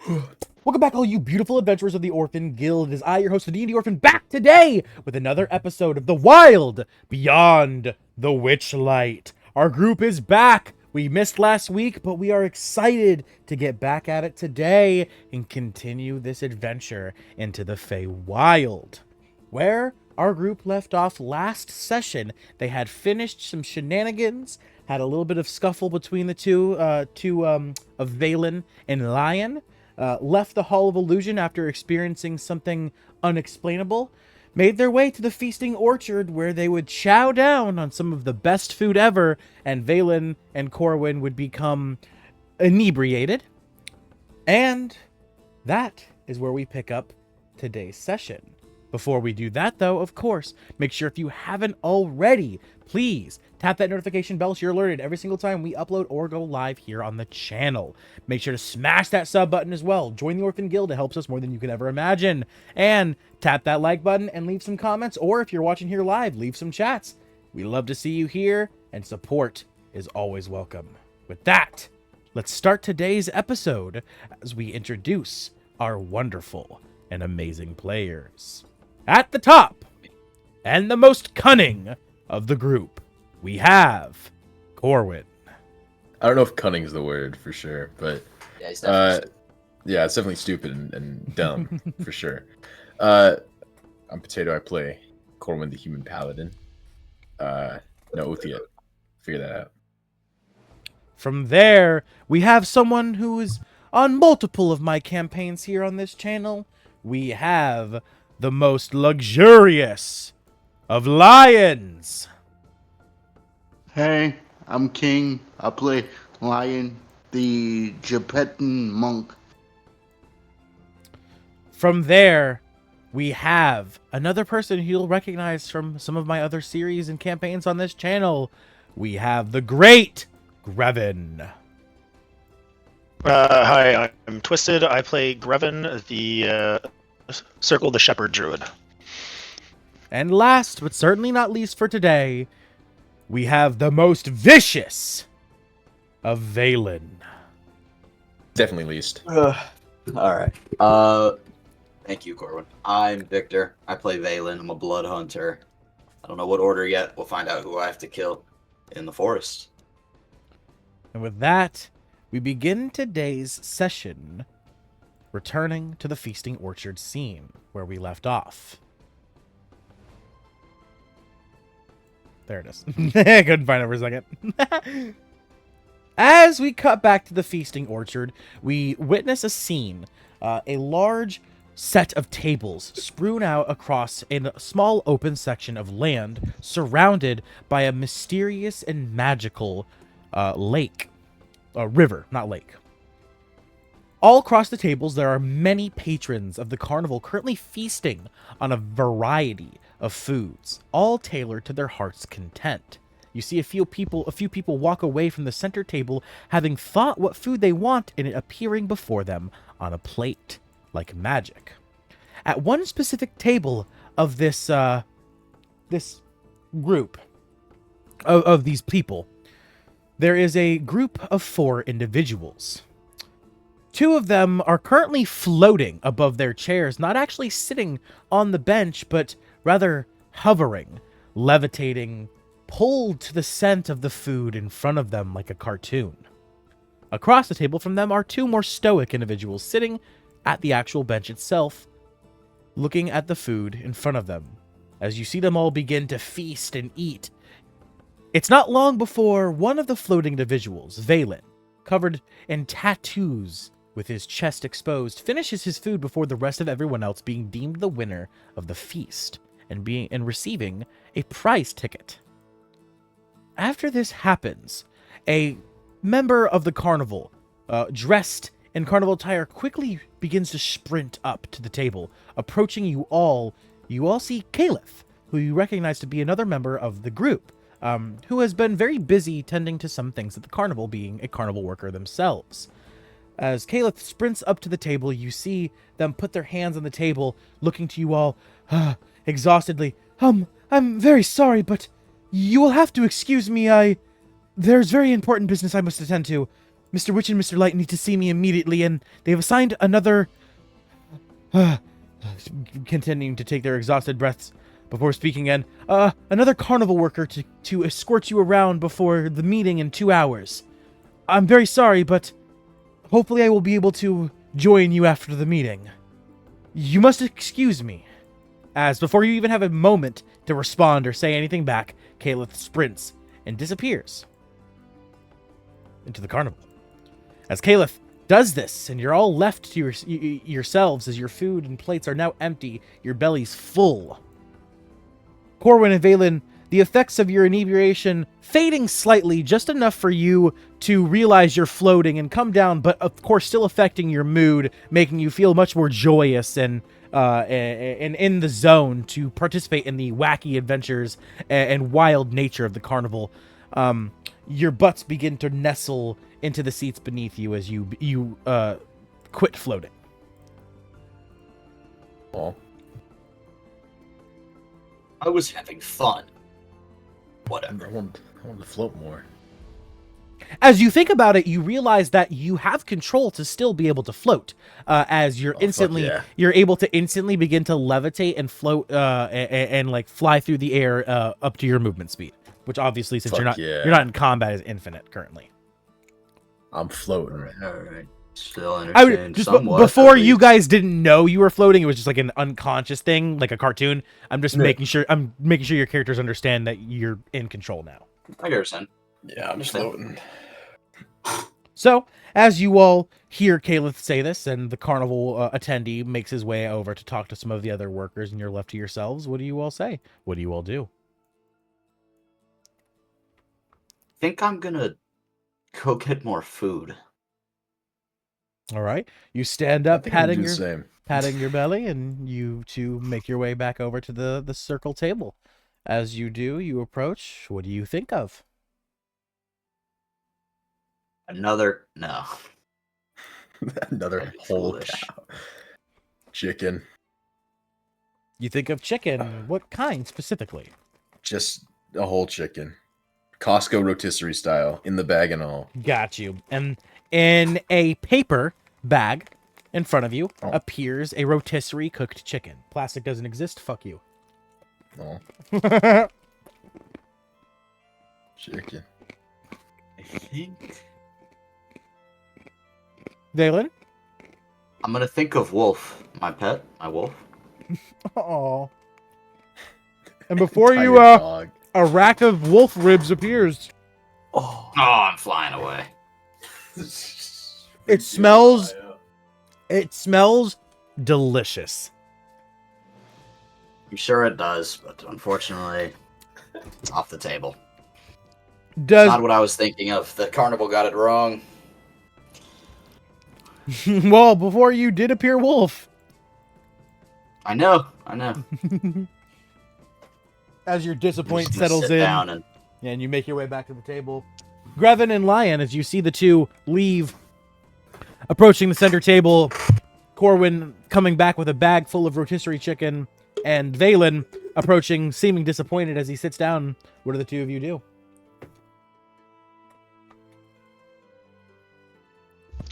Welcome back, all you beautiful adventurers of the Orphan Guild. It is I, your host, the D&D Orphan, back today with another episode of the Wild Beyond the Witchlight. Our group is back. We missed last week, but we are excited to get back at it today and continue this adventure into the Feywild, where our group left off last session. They had finished some shenanigans, had a little bit of scuffle between the two of Valen and Lion. Left the Hall of Illusion after experiencing something unexplainable, made their way to the feasting orchard where they would chow down on some of the best food ever, and Valen and Corwin would become inebriated. And that is where we pick up today's session. Before we do that, though, of course, make sure if you haven't already, please tap that notification bell so you're alerted every single time we upload or go live here on the channel. Make sure to smash that sub button as well. Join the Orphan Guild. It helps us more than you could ever imagine. And tap that like button and leave some comments, or if you're watching here live, leave some chats. We love to see you here, and support is always welcome. With that, let's start today's episode as we introduce our wonderful and amazing players. At the top, and the most cunning of the group, we have Corwin. I don't know if cunning is the word for sure, but yeah, it's definitely yeah, it's definitely stupid and dumb for sure. I'm Potato. I play Corwin, the human paladin. No oath yet. Figure that out. From there, we have someone who is on multiple of my campaigns here on this channel. We have the most luxurious of lions. Hey, I'm King. I play Lion, the Japetan monk. From there, we have another person who you'll recognize from some of my other series and campaigns on this channel. We have the great Grevin. Hi, I'm Twisted. I play Grevin, the Circle the Shepherd Druid. And last, but certainly not least for today, we have the most vicious of Valen. Definitely least. all right. Thank you, Corwin. I'm Victor. I play Valen. I'm a blood hunter. I don't know what order yet. We'll find out who I have to kill in the forest. And with that, we begin today's session, returning to the feasting orchard scene where we left off. There it is. I couldn't find it for a second. As we cut back to the feasting orchard, we witness a scene. A large set of tables strewn out across a small open section of land surrounded by a mysterious and magical lake. River, not lake. All across the tables, there are many patrons of the carnival currently feasting on a variety of foods, all tailored to their heart's content. You see a few people walk away from the center table, having thought what food they want, and it appearing before them on a plate, like magic. At one specific table of this group of these people, there is a group of 4 individuals. 2 of them are currently floating above their chairs, not actually sitting on the bench, but rather hovering, levitating, pulled to the scent of the food in front of them like a cartoon. Across the table from them are 2 more stoic individuals sitting at the actual bench itself, looking at the food in front of them. As you see them all begin to feast and eat, it's not long before one of the floating individuals, Valen, covered in tattoos with his chest exposed, finishes his food before the rest of everyone else, being deemed the winner of the feast and receiving a prize ticket. After this happens, a member of the carnival, dressed in carnival attire, quickly begins to sprint up to the table. Approaching you all see Caliph, who you recognize to be another member of the group, who has been very busy tending to some things at the carnival, being a carnival worker themselves. As Caliph sprints up to the table, you see them put their hands on the table, looking to you all, exhaustedly. I'm very sorry, but you will have to excuse me. There's very important business I must attend to. Mr. Witch and Mr. Light need to see me immediately, and they've assigned another... continuing to take their exhausted breaths before speaking again. Another carnival worker to escort you around before the meeting in 2 hours. I'm very sorry, but hopefully I will be able to join you after the meeting. You must excuse me. As before you even have a moment to respond or say anything back, Caliph sprints and disappears into the carnival. As Caliph does this, and you're all left to yourselves as your food and plates are now empty, your bellies full. Corwin and Valen, the effects of your inebriation fading slightly, just enough for you to realize you're floating and come down, but of course still affecting your mood, making you feel much more joyous and in the zone to participate in the wacky adventures and wild nature of the carnival. Your butts begin to nestle into the seats beneath you as you quit floating. Well, I was having fun. Whatever. I want to float more. As you think about it, you realize that you have control to still be able to float. As you're you're able to instantly begin to levitate and float and like fly through the air up to your movement speed. Which obviously, since you're not in combat, is infinite currently. I'm floating. All right. Still entertained somewhat. Before you guys didn't know you were floating, it was just like an unconscious thing, like a cartoon. I'm just making sure your characters understand that you're in control now. I understand. Yeah, I'm floating. So, as you all hear Caliph say this, and the carnival attendee makes his way over to talk to some of the other workers, and you're left to yourselves, what do you all say? What do you all do? I think I'm gonna go get more food. All right, you stand up, patting your belly, and you two make your way back over to the circle table. As you do, you approach. What do you think of? Another whole cow. Chicken. You think of chicken. What kind specifically? Just a whole chicken. Costco rotisserie style, in the bag and all. Got you. And in a paper bag in front of you appears a rotisserie cooked chicken. Plastic doesn't exist. Fuck you. Oh. Chicken. I think Valen? I'm gonna think of Wolf, my pet, my wolf. Oh. And before you, dog. a rack of wolf ribs appears. Oh, I'm flying away. It smells delicious. I'm sure it does, but unfortunately, it's off the table. Does Not what I was thinking of. The carnival got it wrong. well, before you did appear wolf. I know. As your disappointment I'm just gonna settles sit in, down and you make your way back to the table. Grevin and Lion, as you see the two leave, approaching the center table, Corwin coming back with a bag full of rotisserie chicken, and Valen approaching, seeming disappointed as he sits down. What do the two of you do?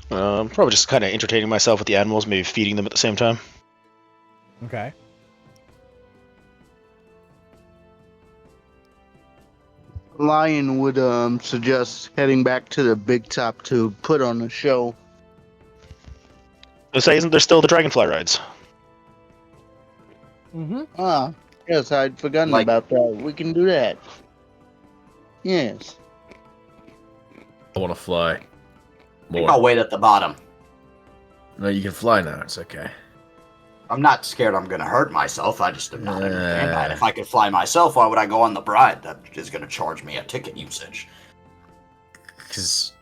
Probably just kind of entertaining myself with the animals, maybe feeding them at the same time. Okay. Lion would suggest heading back to the big top to put on a show. Say, isn't there still the Dragonfly rides? Mm-hmm. Ah, yes, I'd forgotten about that. We can do that. Yes. I want to fly. I think I'll wait at the bottom. No, you can fly now. It's okay. I'm not scared I'm gonna hurt myself. I just am not entertained by it. If I could fly myself, why would I go on the bride? That is gonna charge me a ticket usage. Because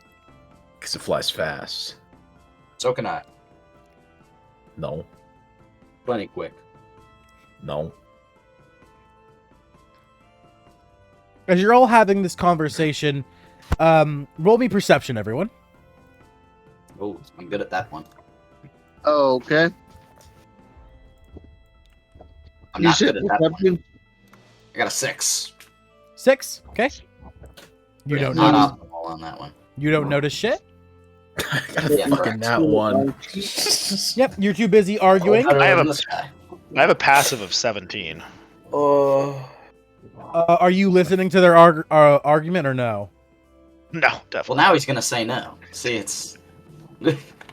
it flies fast. So can I. No. Plenty quick. No. As you're all having this conversation, roll me perception, everyone. Oh, I'm good at that one. Oh, okay. I'm not good at that one. perception? I got a 6. 6. Okay. You don't not notice. optimal on that one. You don't notice shit. I got a Yeah, fucking correct. nat one. Yep, you're too busy arguing. Better I have than a- this guy. I have a passive of 17. Oh. Are you listening to their argument or no? No, Well, definitely. now he's gonna say no. See, it's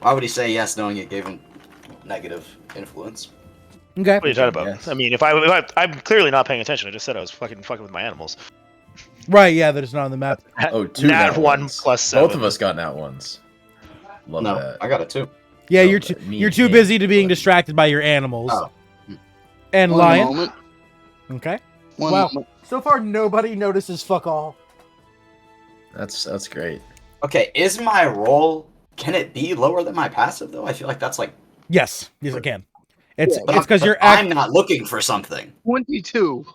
why would he say yes, knowing it gave him negative influence? Okay. What are you talking about? Yes. I mean, if I'm clearly not paying attention. I just said I was fucking with my animals. Right, yeah, that is not on the map. Oh, two Nat nat 1 ones. plus 7. Both of us got nat ones. Love No, that. I got it too. Yeah, No, you're but me- you're too me. busy to being distracted by your animals. Oh. And One Lion. moment. Okay. One Wow. moment. So far, nobody notices fuck all. That's great. Okay, is my roll? Can it be lower than my passive though? I feel like that's like. Yes, yes, it can. It's Yeah, But it's because but you're I'm not looking for something. 22.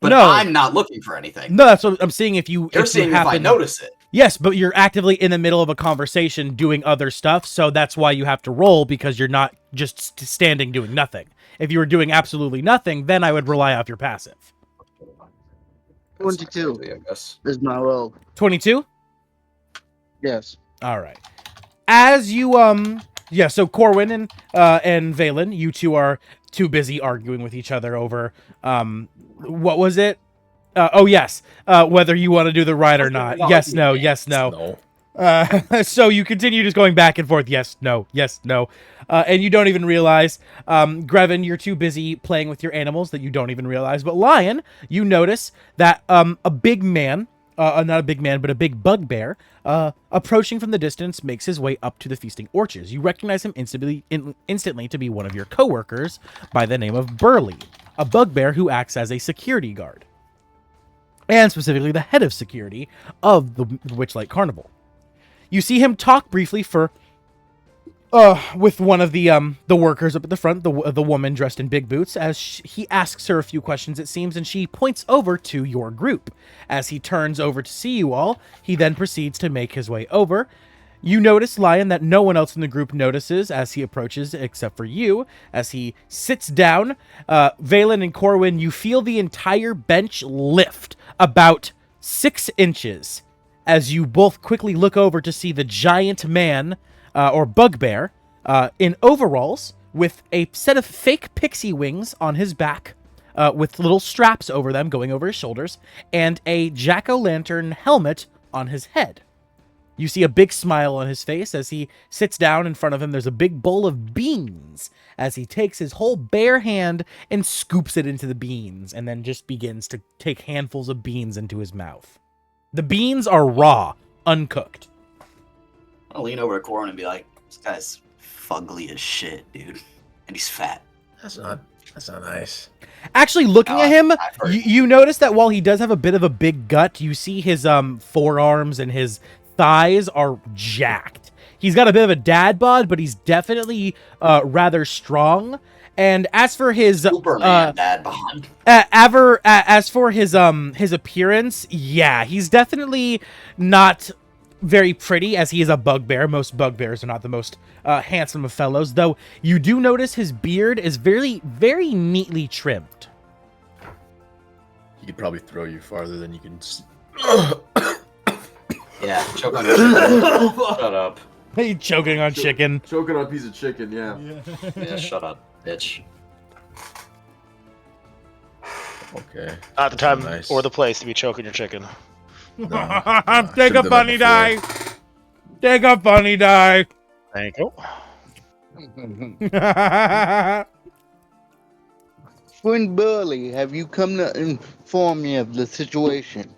But No. I'm not looking for anything. No, that's what I'm seeing. If you You're if seeing you if I happen, notice it. yes, but you're actively in the middle of a conversation doing other stuff, so that's why you have to roll because you're not just standing doing nothing. If you were doing absolutely nothing, then I would rely off your passive. That's not 22 crazy, I guess. is my roll. 22. Yes. All right. As you yeah, so Corwin and Valen, you two are too busy arguing with each other over what was it? Oh yes, whether you want to do the ride or not. Yes, no, yes, no. So you continue just going back and forth. Yes, no, and you don't even realize. Grevin, you're too busy playing with your animals that you don't even realize. But Lion, you notice that a big man, not a big man, but a big bugbear, approaching from the distance, makes his way up to the feasting orchards. You recognize him instantly to be one of your coworkers by the name of Burly, a bugbear who acts as a security guard, and specifically the head of security of the Witchlight Carnival. You see him talk briefly with one of the workers up at the front, the woman dressed in big boots, as he asks her a few questions, it seems, and she points over to your group. As he turns over to see you all, he then proceeds to make his way over. You notice, Lion, that no one else in the group notices as he approaches, except for you. As he sits down, Valen and Corwin, you feel the entire bench lift about 6 inches as you both quickly look over to see the giant man, or bugbear, in overalls, with a set of fake pixie wings on his back, with little straps over them going over his shoulders, and a jack-o'-lantern helmet on his head. You see a big smile on his face as he sits down. In front of him, there's a big bowl of beans as he takes his whole bare hand and scoops it into the beans, and then just begins to take handfuls of beans into his mouth. The beans are raw, uncooked. I'll lean over to Corin and be like, "This guy's fugly as shit, dude, and he's fat." That's not nice. Actually, looking at him, I've heard. you notice that while he does have a bit of a big gut, you see his forearms and his thighs are jacked. He's got a bit of a dad bod, but he's definitely rather strong. And as for his Superman dad bod. as for his appearance, yeah, he's definitely not very pretty, as he is a bugbear. Most bugbears are not the most handsome of fellows, though you do notice his beard is very, very neatly trimmed. He could probably throw you farther than you can. Yeah, choke on your chicken. Shut up. Hey, choking on chicken. Choking on a piece of chicken, yeah. Yeah, shut up, bitch. Okay. Not the time Nice. or the place to be choking your chicken. Take Should've a done funny that die. Take a funny die. Thank you. Friend Burly, have you come to inform me of the situation?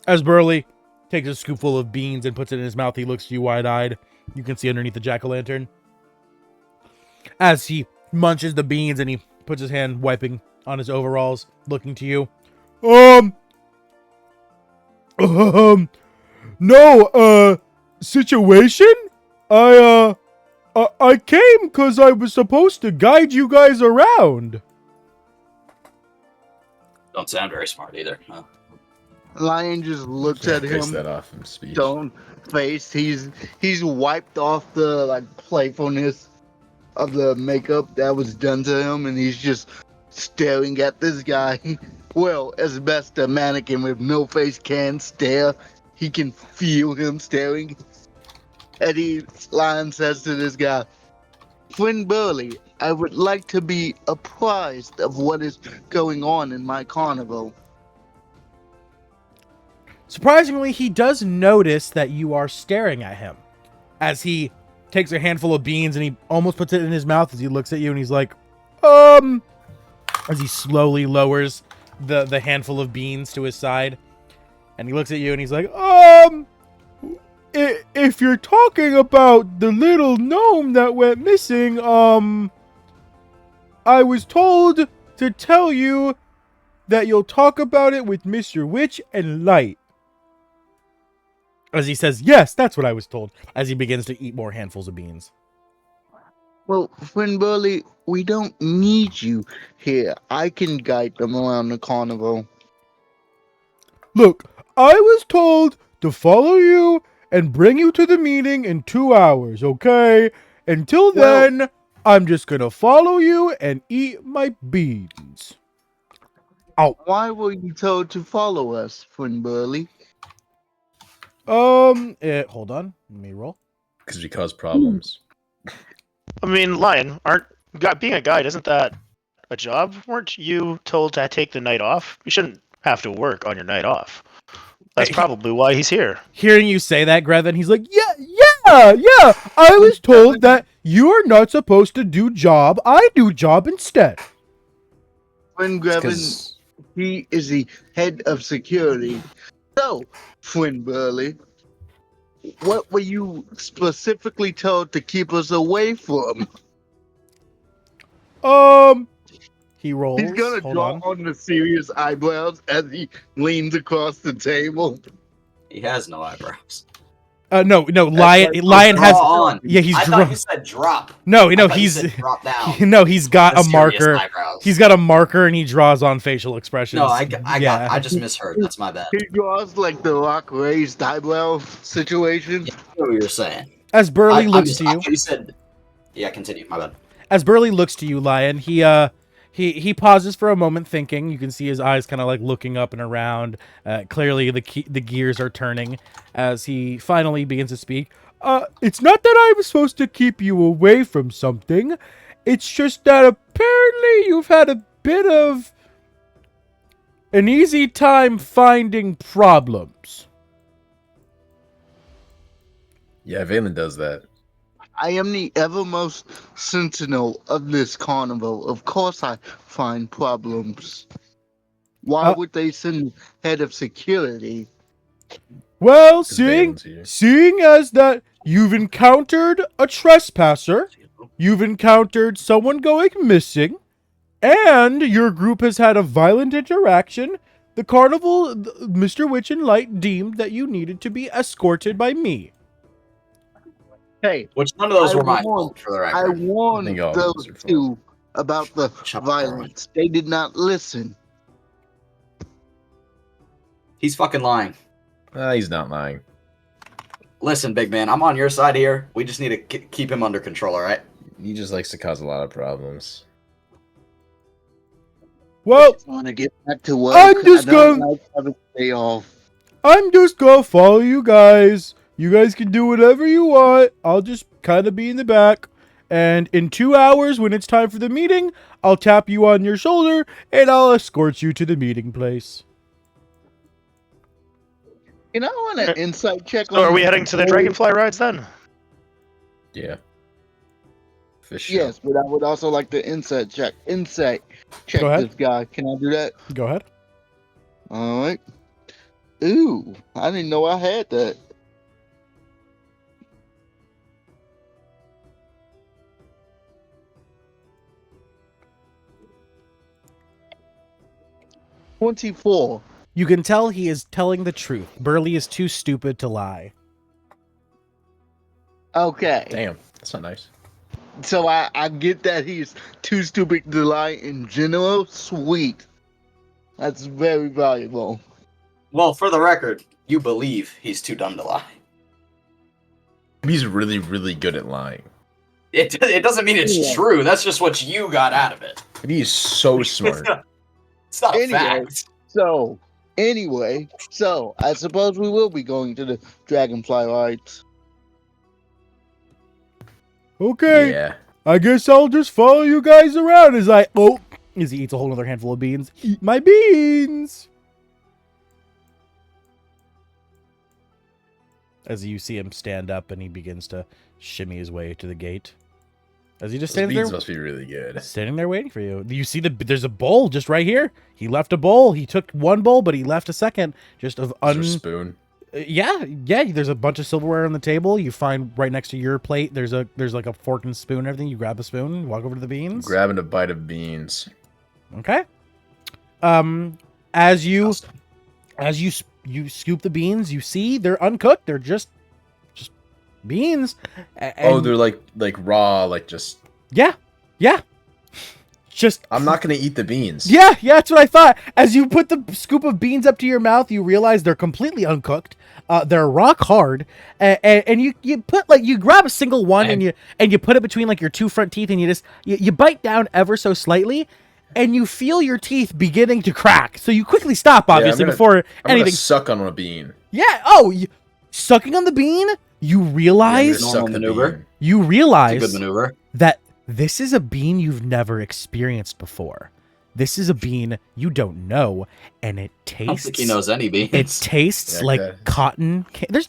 As Burly takes a scoopful of beans and puts it in his mouth, he looks at you wide-eyed. You can see underneath the jack-o'-lantern. As he munches the beans and he puts his hand wiping on his overalls, looking to you. No, situation? I came because I was supposed to guide you guys around. Don't sound very smart either. Huh? Lion just looks at Face him, that off in speech. stone faced. He's wiped off the playfulness of the makeup that was done to him, and he's just staring at this guy. Well, as best a mannequin with no face can stare, he can feel him staring. Eddie Lion says to this guy, "Friend Burly, I would like to be apprised of what is going on in my carnival." Surprisingly, he does notice that you are staring at him as he takes a handful of beans and he almost puts it in his mouth as he looks at you and he's like, as he slowly lowers the handful of beans to his side. And he looks at you and he's like, if you're talking about the little gnome that went missing, I was told to tell you that you'll talk about it with Mr. Witch and Light. As he says, yes, that's what I was told, as he begins to eat more handfuls of beans. Well, friend Burly, we don't need you here. I can guide them around the carnival. Look, I was told to follow you and bring you to the meeting in 2 hours, okay? Until then, I'm just gonna follow you and eat my beans. Ow. Why were you told to follow us, friend Burly? Hold on. Let me roll. Because we cause problems. I mean, Lion, being a guide, isn't that a job? Weren't you told to take the night off? You shouldn't have to work on your night off. That's probably why he's here. Hearing you say that, Grevin, he's like, yeah. I was told that you are not supposed to do job. I do job instead. Friend Grevin, he is the head of security. So, friend Burly, what were you specifically told to keep us away from? He rolls. He's gonna draw on the serious eyebrows as he leans across the table. He has no eyebrows. No, Lion has. On. Yeah, he's. I thought you said drop. No, he's. Drop down. No, he's got a Serious marker. eyebrows. He's got a marker, and he draws on facial expressions. No, I just misheard. That's my bad. He draws like the Rock raised eyebrow situation. Yeah, I know what you're saying. As Burly looks to you. You said. Yeah, continue. My bad. As Burly looks to you, Lion, he pauses for a moment, thinking. You can see his eyes kind of like looking up and around. Clearly, the gears are turning as he finally begins to speak. It's not that I was supposed to keep you away from something. It's just that apparently you've had a bit of an easy time finding problems. Yeah, Valen does that. I am the evermost sentinel of this carnival. Of course I find problems. Why would they send head of security? Well, seeing as that you've encountered a trespasser, you've encountered someone going missing, and your group has had a violent interaction, the carnival, Mr. Witch and Light deemed that you needed to be escorted by me. Hey, which none of those were my fault, for the record. I warned those two about the violence. They did not listen. He's fucking lying. He's not lying. Listen, big man, I'm on your side here. We just need to keep him under control, all right? He just likes to cause a lot of problems. Well, I want to get back to work. I'm just going to have a day off. I'm just gonna follow you guys. You guys can do whatever you want. I'll just kind of be in the back. And in 2 hours, when it's time for the meeting, I'll tap you on your shoulder and I'll escort you to the meeting place. You know, I want an insight check. So are we heading to the Dragonfly rides then? Yeah. Yes, but I would also like the insight check. Check this guy. Can I do that? Go ahead. All right. Ooh, I didn't know I had that. $24. You can tell he is telling the truth. Burly is too stupid to lie. Okay. Damn, that's not nice. So I get that he's too stupid to lie in general. Sweet. That's very valuable. Well, for the record, you believe he's too dumb to lie. He's really, really good at lying. It doesn't mean it's true. That's just what you got out of it. He's so smart. It's not fact. Anyway, I suppose we will be going to the Dragonfly rides. Okay. Yeah. I guess I'll just follow you guys around as he eats a whole other handful of beans. Eat my beans! As you see him stand up and he begins to shimmy his way to the gate. As he just Those stands beans there, must be really good. standing there waiting for you. You see there's a bowl just right here. He left a bowl. He took one bowl, but he left a second just of Is there a spoon? Yeah. There's a bunch of silverware on the table. You find right next to your plate. There's like a fork and spoon and everything. You grab a spoon, walk over to the beans. Grabbing a bite of beans. Okay. As you scoop the beans, you see they're uncooked. They're just beans. Oh, they're like raw, like just. Yeah. Just. I'm not gonna eat the beans. Yeah, that's what I thought. As you put the scoop of beans up to your mouth, you realize they're completely uncooked. They're rock hard, and you grab a single one and you put it between like your two front teeth, and you bite down ever so slightly, and you feel your teeth beginning to crack. So you quickly stop, obviously, before I'm anything. gonna suck on a bean. Yeah. Oh, sucking on the bean. You realize. Yeah, normal maneuver. You It's realize a good maneuver. that this is a bean you've never experienced before. This is a bean you don't know, and it tastes. I don't think he knows any beans. It tastes Yeah, like okay. cotton. There's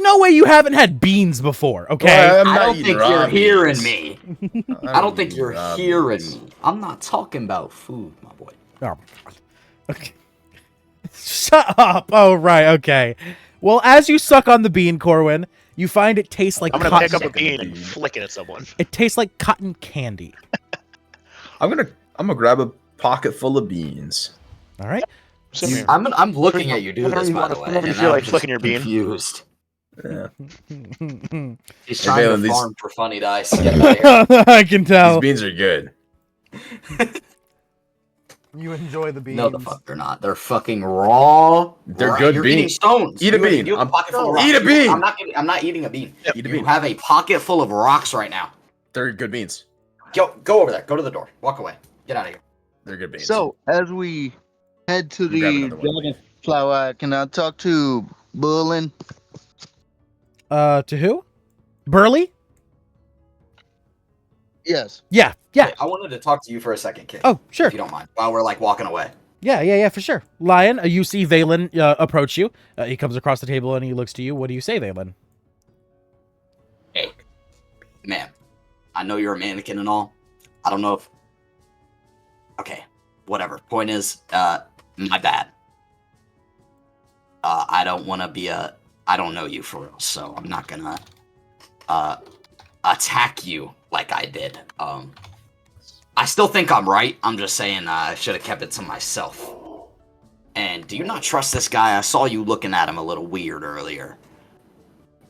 no way you haven't had beans before. Okay. Well, I'm I not don't eating think raw you're hearing beans. me. I'm I don't think eating you're raw hearing beans. me. I'm not talking about food, my boy. Oh. Okay. Shut up. Oh right. Okay. Well, as you suck on the bean, Corwin, you find it tastes like I'm gonna cotton. pick up a Second bean and bean. flick it at someone. It tastes like cotton candy. I'm gonna grab a pocket full of beans. All right. Sit here. I'm looking at you do Whenever this, you by wanna- the way. whenever you and feel I'm like just flicking your bean. Confused. Yeah. He's Hey, trying Valen, to these- farm for funny dice. Get out of here. I can tell. These beans are good. You enjoy the beans. No, the fuck they're not. They're fucking raw. They're good You're eating beans. stones. Eat a You- bean. you have a pocket full of Eat a rocks. bean. I'm not eating a bean. Eat a You bean. have a pocket full of rocks right now. They're good beans. Go over there. Go to the door. Walk away. Get out of here. They're good beans. So as we head to You grab the another one. Dragonfly, can I talk to Burly? To who? Burly? Yes. Yeah. Hey, I wanted to talk to you for a second, kid. Oh, sure. If you don't mind. While we're like walking away. Yeah, for sure. Lion, you see Valen approach you. He comes across the table and he looks to you. What do you say, Valen? Hey, man. I know you're a mannequin and all. I don't know if. Okay, whatever. Point is, my bad. I don't want to be a. I don't know you for real, so I'm not gonna attack you like I did. I still think I'm right. I'm just saying I should have kept it to myself. And do you not trust this guy? I saw you looking at him a little weird earlier.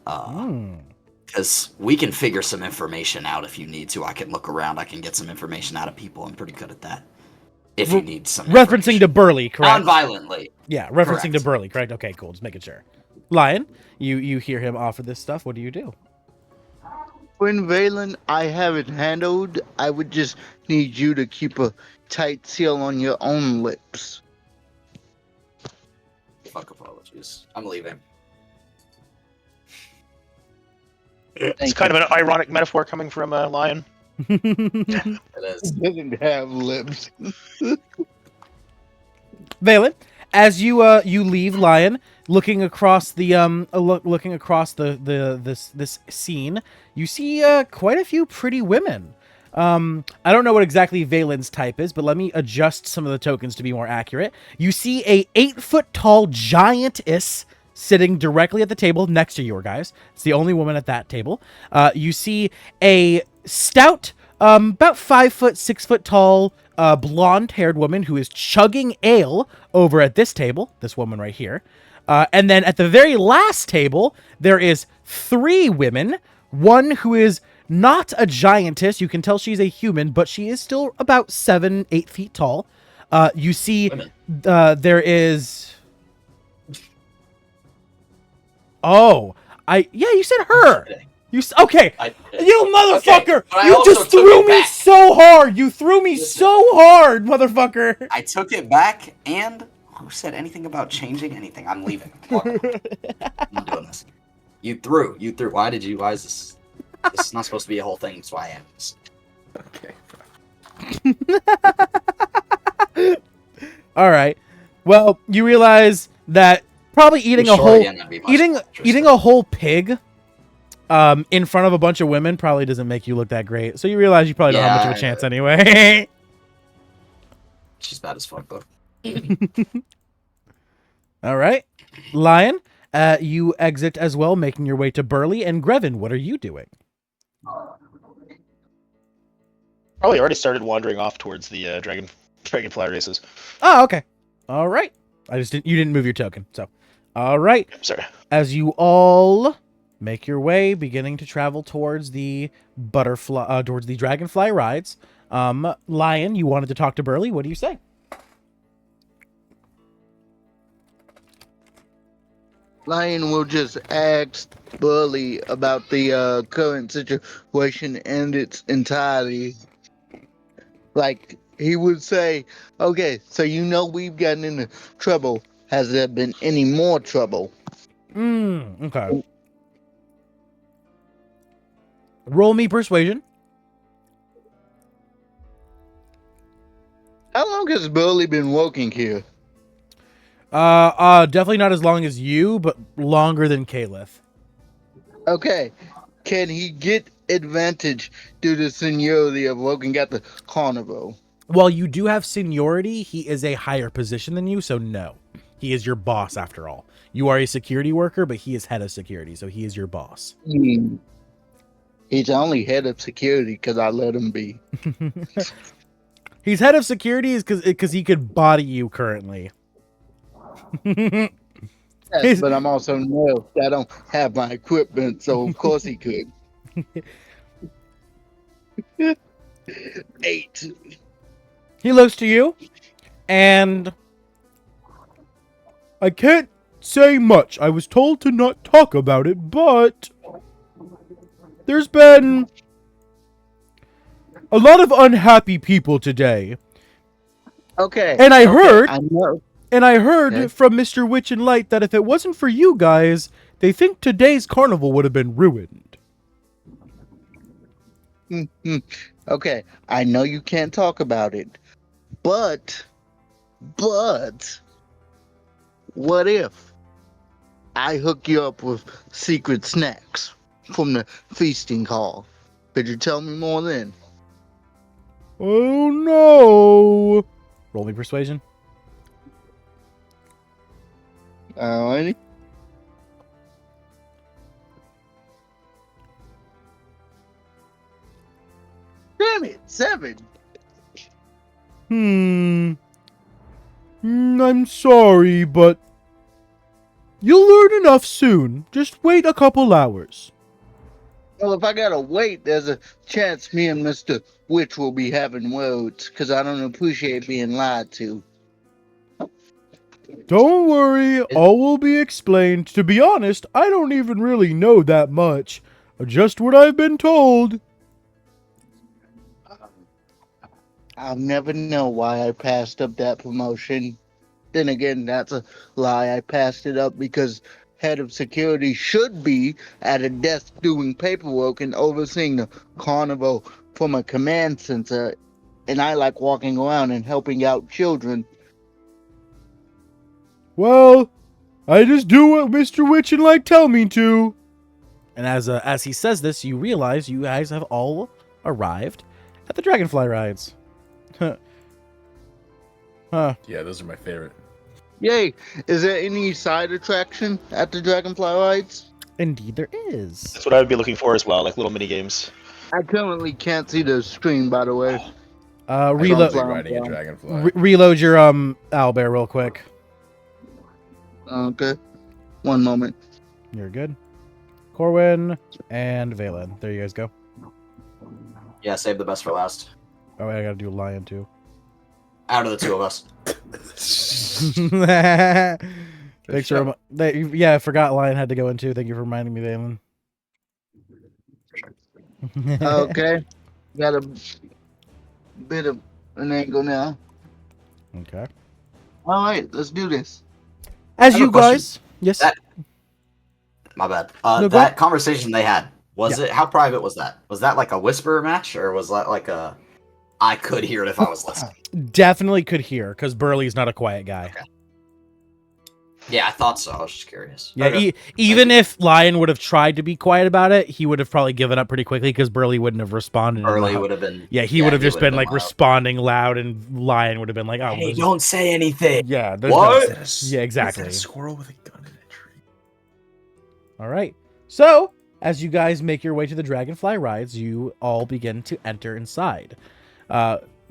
Because we can figure some information out if you need to. I can look around. I can get some information out of people. I'm pretty good at that. If you need some Referencing to Burly, correct? non-violently. Yeah, referencing Correct. to Burly, correct? Okay, cool. Just making sure. Lion, you hear him offer this stuff. What do you do? When Valen, I have it handled. I would just need you to keep a tight seal on your own lips. Fuck apologies. I'm leaving. It's kind of an ironic metaphor coming from a lion. It is. Doesn't have lips. Valen, as you leave, Lion, looking across the this scene, you see quite a few pretty women. I don't know what exactly Valen's type is, but let me adjust some of the tokens to be more accurate. You see a 8-foot tall giantess sitting directly at the table next to your guys. It's the only woman at that table. You see a stout, about 5 foot, 6 foot tall, blonde-haired woman who is chugging ale over at this table. This woman right here. And then at the very last table, there is 3 women. One who is not a giantess. You can tell she's a human, but she is still about 7-8 feet tall. You see, there is. Oh, you said her. Okay, you motherfucker! Okay, but I You also just took threw it me back. so hard. You threw me Listen. so hard, motherfucker. I took it back, and who said anything about changing anything? I'm leaving. I'm not doing this. You threw. Why is this? This is not supposed to be a whole thing. That's why I am this. Okay. All right. Well, you realize that probably eating a Sure, whole yeah, that'd be much more interesting. eating a whole pig in front of a bunch of women probably doesn't make you look that great. So you realize you probably don't have much of a chance anyway. She's bad as fuck though. All right. Lion, you exit as well, making your way to Burly. And Grevin, what are you doing? Probably already started wandering off towards the dragonfly races. Oh, okay. All right. You didn't move your token. So, all right. Sorry. As you all make your way, beginning to travel towards the towards the dragonfly rides. Lion, you wanted to talk to Burly. What do you say? Lion will just ask Burly about the current situation and its entirety. Like, he would say, okay, so we've gotten into trouble. Has there been any more trouble? Okay. Roll me persuasion. How long has Burly been working here? Definitely not as long as you, but longer than Caliph. Okay. Can he get advantage due to seniority of working at the carnival? While you do have seniority, he is a higher position than you, so no. He is your boss after all. You are a security worker, but he is head of security, so he is your boss. He's only head of security because I let him be. He's head of security is because he could body you currently. Yes, but I'm also nerfed. I don't have my equipment, so of course he could. 8. He looks to you, and I can't say much. I was told to not talk about it, but there's been a lot of unhappy people today. Okay. And I heard Okay. from Mr. Witchlight that if it wasn't for you guys, they think today's carnival would have been ruined. Okay, I know you can't talk about it, but, what if I hook you up with secret snacks from the feasting hall? Could you tell me more then? Oh no! Roll me persuasion. Alrighty. Damn it, 7. I'm sorry, but you'll learn enough soon. Just wait a couple hours. Well, if I gotta wait, there's a chance me and Mr. Witch will be having words, because I don't appreciate being lied to. Don't worry, all will be explained. To be honest, I don't even really know that much. Just what I've been told. I'll never know why I passed up that promotion. Then again, that's a lie. I passed it up because head of security should be at a desk doing paperwork and overseeing the carnival from a command center, and I like walking around and helping out children. Well, I just do what Mr. Witchlight tell me to. And as he says this, you realize you guys have all arrived at the Dragonfly rides. Huh. Yeah, those are my favorite. Yay! Is there any side attraction at the Dragonfly rides? Indeed there is. That's what I would be looking for as well, like little mini games. I currently can't see the screen, by the way. Reload Probably riding a dragonfly. reload your owlbear real quick. Okay. One moment. You're good. Corwin and Valen. There you guys go. Yeah, save the best for last. Oh, wait, I gotta do lion too. Out of the two of us. Thanks for I forgot lion had to go in too. Thank you for reminding me, Valen. Okay. Got a bit of an angle now. Okay. All right, let's do this. As I have you a question. guys, yes. That- My bad. No, go That on. conversation they had, Was it? How private was that? Was that like a whisper match, or was that like a? I could hear it if I was listening. Definitely could hear, because Burly's not a quiet guy. Okay. Yeah, I thought so. I was just curious. Yeah, Okay. even if Lion would have tried to be quiet about it, he would have probably given up pretty quickly because Burly wouldn't have responded. Burly would have been. Yeah, he would have just been like loud. responding loud, and Lion would have been like, "Oh, Hey, well, don't say anything. yeah, there's What? no- yeah, exactly." Is that a squirrel with a gun in a tree? All right. So, as you guys make your way to the Dragonfly rides, you all begin to enter inside.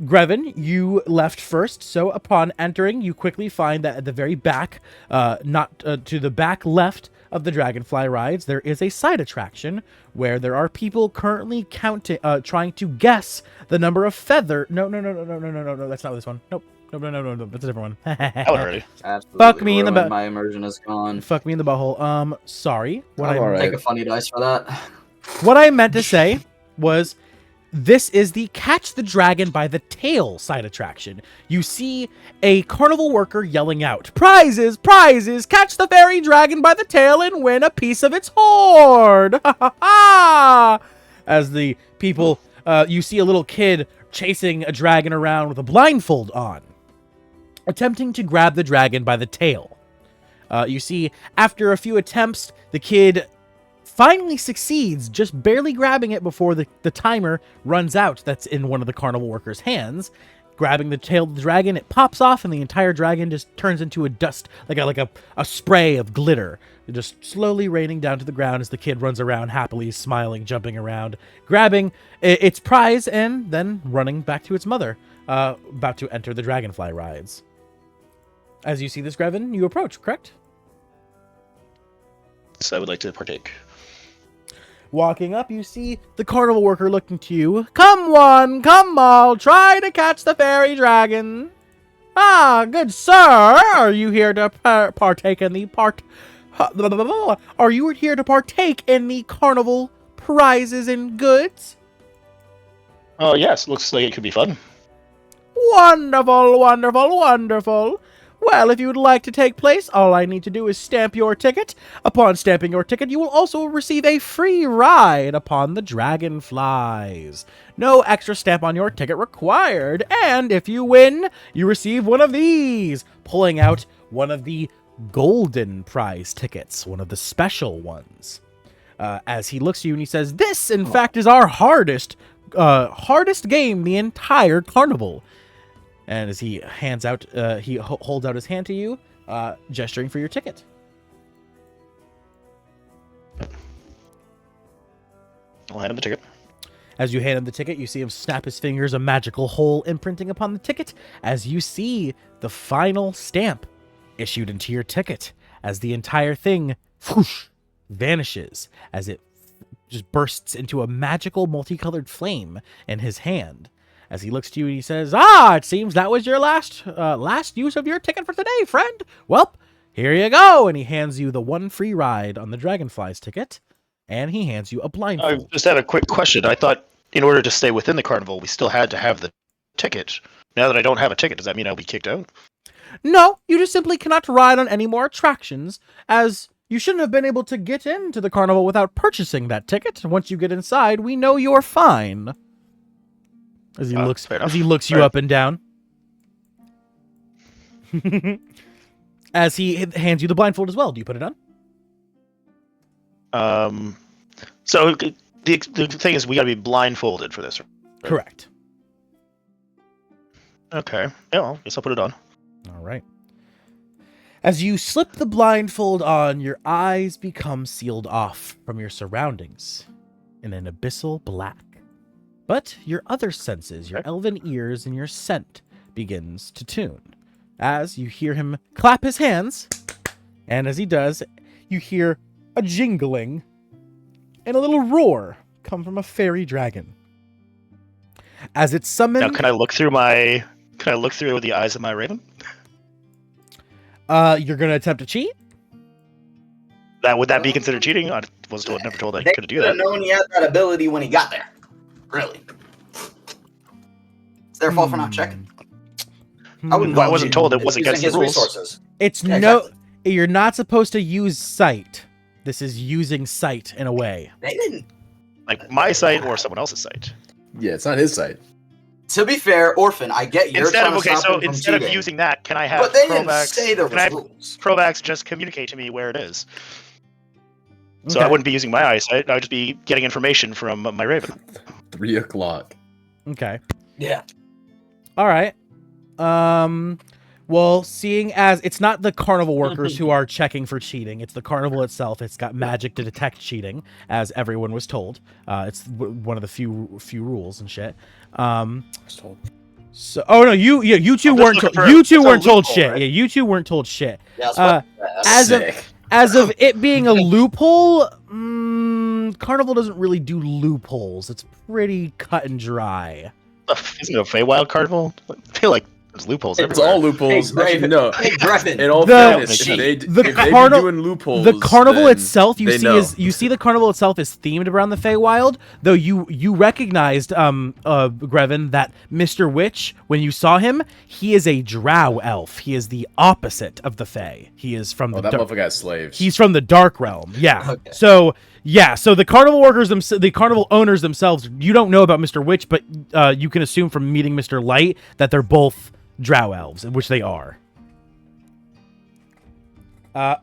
Grevin, you left first, so upon entering, you quickly find that at the very back, not to the back left of the Dragonfly rides, there is a side attraction where there are people currently trying to guess the number of feather. No, that's not this one. Nope. No, that's a different one. That one already. Absolutely Fuck me in the ruined. butt. My immersion is gone. Fuck me in the butthole. Sorry. I'm all right. Take a funny dice for that. What I meant to say was, this is the Catch the Dragon by the Tail side attraction. You see a carnival worker yelling out, "Prizes! Prizes! Catch the fairy dragon by the tail and win a piece of its hoard!" Ha ha ha! As the people, you see a little kid chasing a dragon around with a blindfold on, attempting to grab the dragon by the tail. You see, after a few attempts, the kid finally succeeds, just barely grabbing it before the timer runs out that's in one of the carnival workers' hands. Grabbing the tail of the dragon, it pops off, and the entire dragon just turns into a dust, like a spray of glitter, just slowly raining down to the ground as the kid runs around happily, smiling, jumping around, grabbing its prize, and then running back to its mother, about to enter the Dragonfly rides. As you see this, Grevin, you approach, correct? So I would like to partake. Walking up, you see the carnival worker looking to you. "Come one, come all, try to catch the fairy dragon." "Ah, good sir, are you here to partake in the Are you here to partake in the carnival prizes and goods?" Oh yes, looks like it could be fun. "Wonderful, wonderful, wonderful. Well, if you would like to take place, all I need to do is stamp your ticket. Upon stamping your ticket, you will also receive a free ride upon the Dragonflies. No extra stamp on your ticket required. And if you win, you receive one of these," pulling out one of the golden prize tickets, one of the special ones. As he looks at you and he says, "This, in fact, is our hardest game the entire carnival." And as he hands out, he holds out his hand to you, gesturing for your ticket. I'll hand him the ticket. As you hand him the ticket, you see him snap his fingers, a magical hole imprinting upon the ticket, as you see the final stamp issued into your ticket, as the entire thing whoosh, vanishes, as it just bursts into a magical multicolored flame in his hand. As he looks to you and he says, "Ah, it seems that was your last use of your ticket for today, friend. Well, here you go." And he hands you the one free ride on the Dragonflies ticket, and he hands you a I blindfold. just had a quick question. I thought in order to stay within the carnival, we still had to have the ticket. Now that I don't have a ticket, does that mean I'll be kicked out? No, you just simply cannot ride on any more attractions, as you shouldn't have been able to get into the carnival without purchasing that ticket. Once you get inside, we know you're fine. As he looks fair enough. as he looks you Fair. up and down. As he hands you the blindfold as well. Do you put it on? So the thing is, we gotta be blindfolded for this. Right? Correct. Okay. Yeah, well, guess I'll put it on. All right. As you slip the blindfold on, your eyes become sealed off from your surroundings in an abyssal black. But your other senses, your elven ears and your scent, begins to tune. As you hear him clap his hands, and as he does, you hear a jingling and a little roar come from a fairy dragon. As it's summoned... Now, can I look through the eyes of my raven? You're going to attempt to cheat? Would that be considered cheating? I was never told I They could do should have that. known he had that ability when he got there. Really. It's their fault for not checking. I wouldn't. Well, I know wasn't he- told it it's was using against the his rules. resources. It's Yeah, no... exactly. You're not supposed to use sight. This is using sight in a way. They didn't. Like my site or someone else's site. Yeah, it's not his site. To be fair, Orphan, I get you're Instead trying of to stop him from instead of cheating. using that, can I have But they didn't Provax? say there Can I was have rules. Provax just communicate to me where it is? So Okay. I wouldn't be using my eyesight. I would just be getting information from my Raven. 3 o'clock. Okay. Yeah. All right. Well, seeing as it's not the carnival workers who are checking for cheating, it's the carnival itself. It's got magic to detect cheating, as everyone was told. It's one of the few rules and shit. So, oh no, you two I'm just weren't looking told. for- You two it's a weren't told loophole, shit. right? Yeah, you two weren't told shit. Yeah, that's what- As of Sick. as of it being a loophole, carnival doesn't really do loopholes. It's pretty cut and dry. Isn't it a Feywild Carnival? I feel like there's loopholes It's everywhere. all loopholes. Hey, Actually, no. Hey, Griffin. In all The- fairness, The if the they be carni- doing loopholes, The carnival then itself, they know. you see the carnival itself is themed around the Feywild. Though you recognized, Grevin, that Mr. Witch, when you saw him, he is a drow elf. He is the opposite of the Fey. He is from Oh, the that motherfucker got slaves. he's from the dark realm. Yeah. Okay. So the carnival workers the carnival owners themselves, you don't know about Mr. Witch, but you can assume from meeting Mr. Light that they're both drow elves, which they are.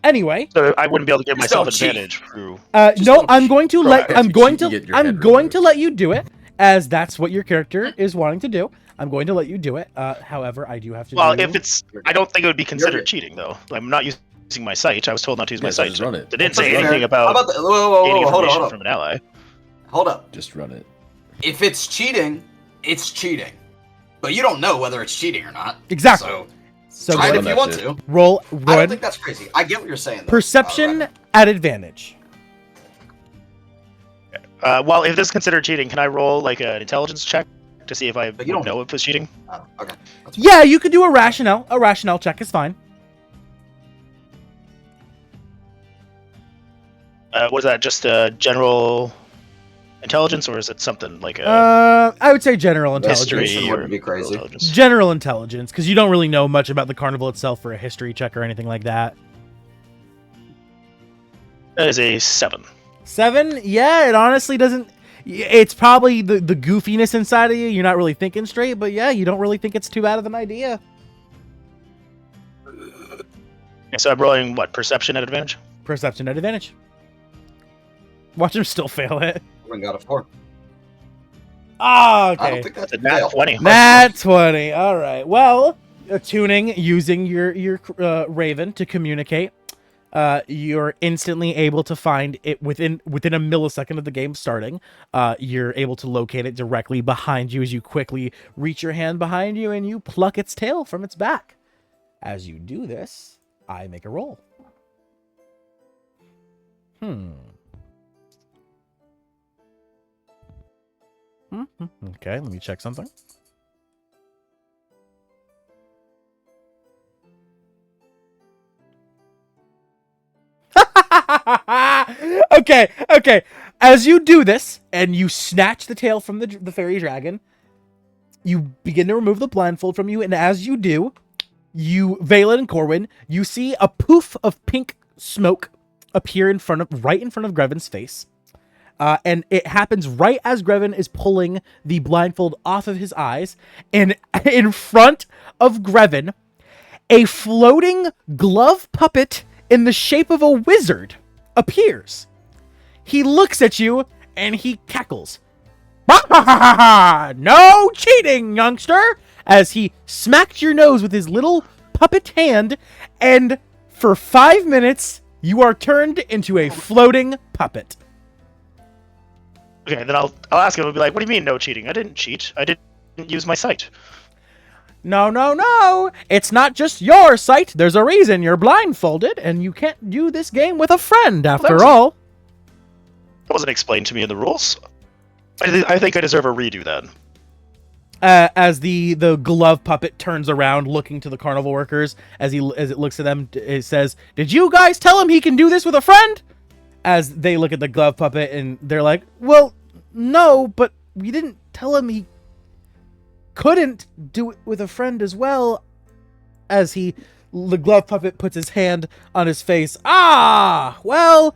Anyway, So I wouldn't be able to give Just myself don't cheat. advantage through. Just no, don't I'm going to Bro, let if I'm you going cheat, you to get your I'm head going to removed. let you do it, as that's what your character is wanting to do. I'm going to let you do it. However, I do have to. Well, do... if it's, I don't think it would be considered good. cheating though. I'm not using my site. I was told not to use my Yeah, so site. just run it. They didn't To say be fair, anything How about about the, whoa, gaining hold information on. from an ally. Hold up. Just run it. If it's cheating, it's cheating. But you don't know whether it's cheating or not. Exactly. So So try it go if run you that want shit. to. roll. I don't Rowan, think that's crazy. I get what you're saying. Though. perception Right. at advantage. Well, if this is considered cheating, can I roll like an intelligence check to see if I But you would don't- know if it's cheating? Oh, okay. Yeah, you could do a rationale. A rationale check is fine. What is that? Just general intelligence, or is it something like a I would say general intelligence. history Intelligence or wouldn't be crazy. intelligence? General intelligence, because you don't really know much about the carnival itself for a history check or anything like that. That is a 7. 7? Yeah, it honestly doesn't. It's probably the goofiness inside of you. You're not really thinking straight, but yeah, you don't really think it's too bad of an idea. Okay, so I'm rolling what, perception at advantage? Perception at advantage. Watch him still fail it. We got a 4. Ah, I okay. don't think that's It's a nat 20. Nat 20. All right. Well, tuning using your Raven to communicate. You're instantly able to find it within a millisecond of the game starting. You're able to locate it directly behind you as you quickly reach your hand behind you and you pluck its tail from its back. As you do this, I make a roll. Okay, let me check something. Okay. As you do this, and you snatch the tail from the fairy dragon, you begin to remove the blindfold from you, and as you do, Valen and Corwin, you see a poof of pink smoke appear right in front of Grevin's face. And it happens right as Grevin is pulling the blindfold off of his eyes, and in front of Grevin, a floating glove puppet in the shape of a wizard appears. He looks at you and he cackles. No cheating, youngster! As he smacks your nose with his little puppet hand, and for 5 minutes, you are turned into a floating puppet. Okay, then I'll ask him. I'll be like, "What do you mean no cheating? I didn't cheat. I didn't use my site." No. It's not just your sight. There's a reason you're blindfolded, and you can't do this game with a friend, after all. That wasn't explained to me in the rules. I think I deserve a redo then. As the glove puppet turns around, looking to the carnival workers, as it looks at them, it says, "Did you guys tell him he can do this with a friend?" As they look at the glove puppet, and they're like, "Well, no, but we didn't tell him he couldn't do it with a friend as well." As the glove puppet puts his hand on his face. Well,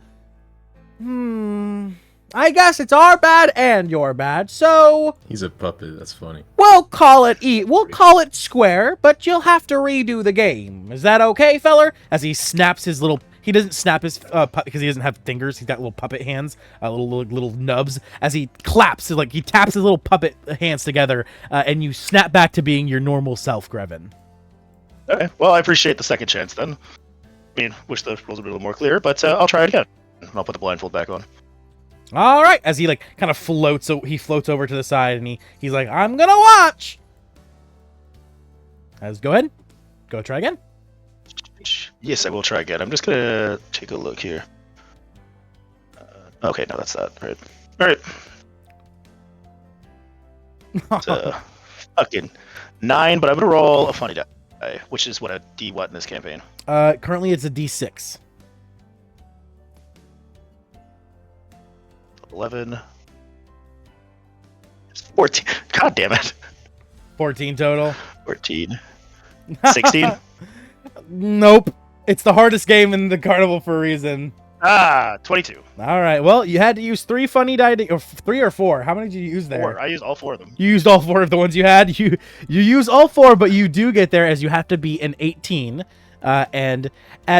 I guess it's our bad and your bad, so He's a puppet. That's funny. we'll call it square, but you'll have to redo the game. Is that okay, feller? As he snaps his little... He doesn't snap his because he doesn't have fingers. He's got little puppet hands, little nubs. As he claps, like he taps his little puppet hands together, and you snap back to being your normal self, Grevin. Okay. Well, I appreciate the second chance then. I mean, wish the rules would be a little more clear, but I'll try it again. I'll put the blindfold back on. All right. As he like kind of floats, so he floats over to the side, and he's like, "I'm gonna watch." Go ahead, go try again. Yes, I will try again. I'm just gonna take a look here. Okay, no, that's that. All right. It's a fucking 9, but I'm gonna roll a funny die, which is what a D what in this campaign. Currently it's a D6. 11. It's 14. God damn it. 14 total. 14. 16. Nope. It's the hardest game in the carnival for a reason. 22. All right. Well, you had to use 3 funny die, or 3 or 4. How many did you use there? 4. I used all 4 of them. You used all 4 of the ones you had. You use all 4, but you do get there as you have to be an 18. And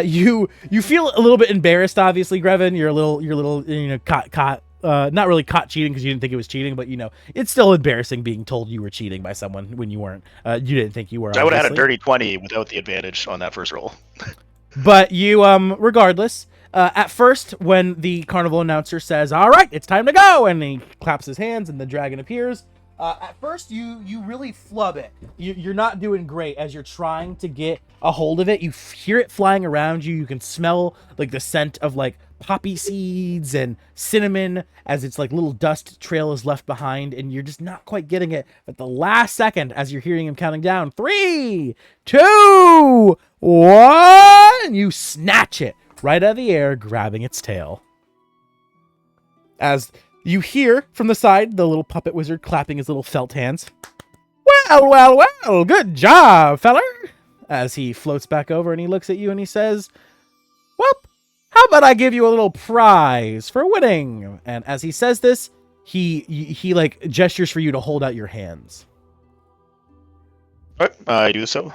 you feel a little bit embarrassed. Obviously, Grevin, you're a little caught. Not really caught cheating because you didn't think it was cheating, but it's still embarrassing being told you were cheating by someone when you weren't. You didn't think you were. I would have had a obviously. dirty 20 without the advantage on that first roll. But you, regardless, at first, when the carnival announcer says, "All right, it's time to go," and he claps his hands and the dragon appears, at first you really flub it. You're not doing great as you're trying to get a hold of it. You hear it flying around you. You can smell like the scent of like poppy seeds and cinnamon as it's like little dust trail is left behind, and you're just not quite getting it. At the last second, as you're hearing him counting down, 3, 2, 1, you snatch it right out of the air, grabbing its tail. As you hear from the side the little puppet wizard clapping his little felt hands. Well, good job, feller. As he floats back over and he looks at you and he says, "Well, how about I give you a little prize for winning?" And as he says this, he like gestures for you to hold out your hands. All right, I do so.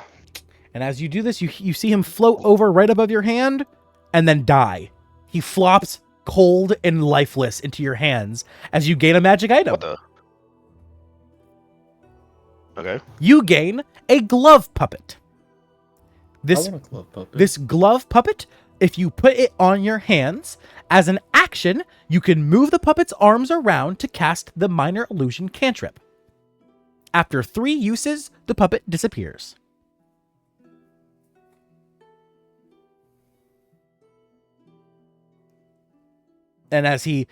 And as you do this, you see him float over right above your hand and then die. He flops cold and lifeless into your hands as you gain a magic item. What the? Okay. You gain a glove puppet. I want a glove puppet. This glove puppet, if you put it on your hands, as an action, you can move the puppet's arms around to cast the minor illusion cantrip. After 3 uses, the puppet disappears. And as he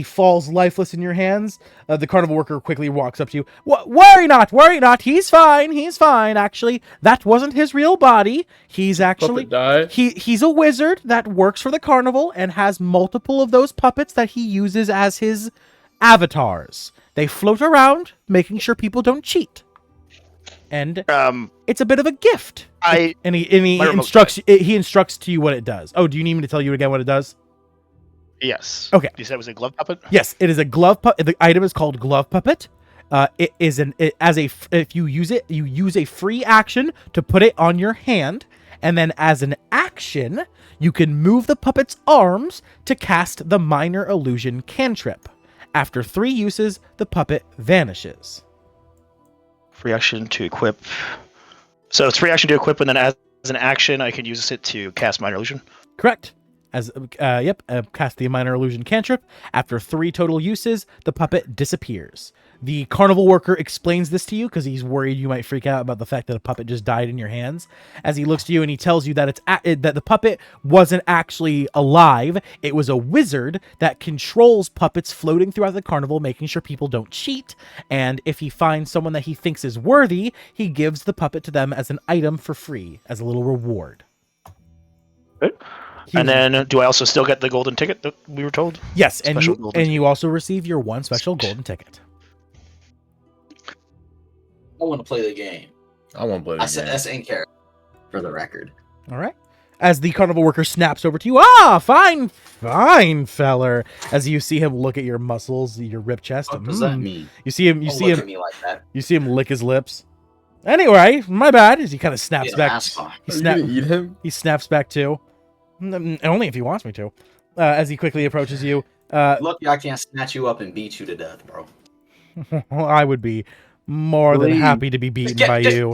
falls lifeless in your hands, the carnival worker quickly walks up to you. Worry not. He's fine. Actually, that wasn't his real body. He's actually Puppet died. he's a wizard that works for the carnival and has multiple of those puppets that he uses as his avatars. They float around, making sure people don't cheat. And it's a bit of a gift. He instructs to you what it does. Oh, do you need me to tell you again what it does? Yes. Okay. You said it was a glove puppet? Yes, it is a glove puppet. The item is called glove puppet. If you use it, you use a free action to put it on your hand, and then as an action, you can move the puppet's arms to cast the minor illusion cantrip. After 3 uses, the puppet vanishes. Free action to equip. So it's free action to equip, and then as an action, I can use it to cast minor illusion. Correct. Cast the minor illusion cantrip. After 3 total uses, the puppet disappears. The carnival worker explains this to you because he's worried you might freak out about the fact that a puppet just died in your hands. As he looks to you and he tells you that that the puppet wasn't actually alive. It was a wizard that controls puppets floating throughout the carnival, making sure people don't cheat. And if he finds someone that he thinks is worthy, he gives the puppet to them as an item for free, as a little reward. Good. And then, do I also still get the golden ticket that we were told? Yes, and you also receive your 1 special golden ticket. I want to play the game. I want to play the game. That's in character, for the record. All right. As the carnival worker snaps over to you, ah, fine, fine, feller. As you see him look at your muscles, your rib chest. What does that mean? You see him. You Don't see look him. at me like that. You see him lick his lips. Anyway, my bad. As he kind of snaps Yeah, back. that's fine. He, Are you snap, gonna eat him? he snaps back too. Only if he wants me to. As he quickly approaches you. Lucky I can't snatch you up and beat you to death, bro. I would be more than Please. happy to be beaten by you.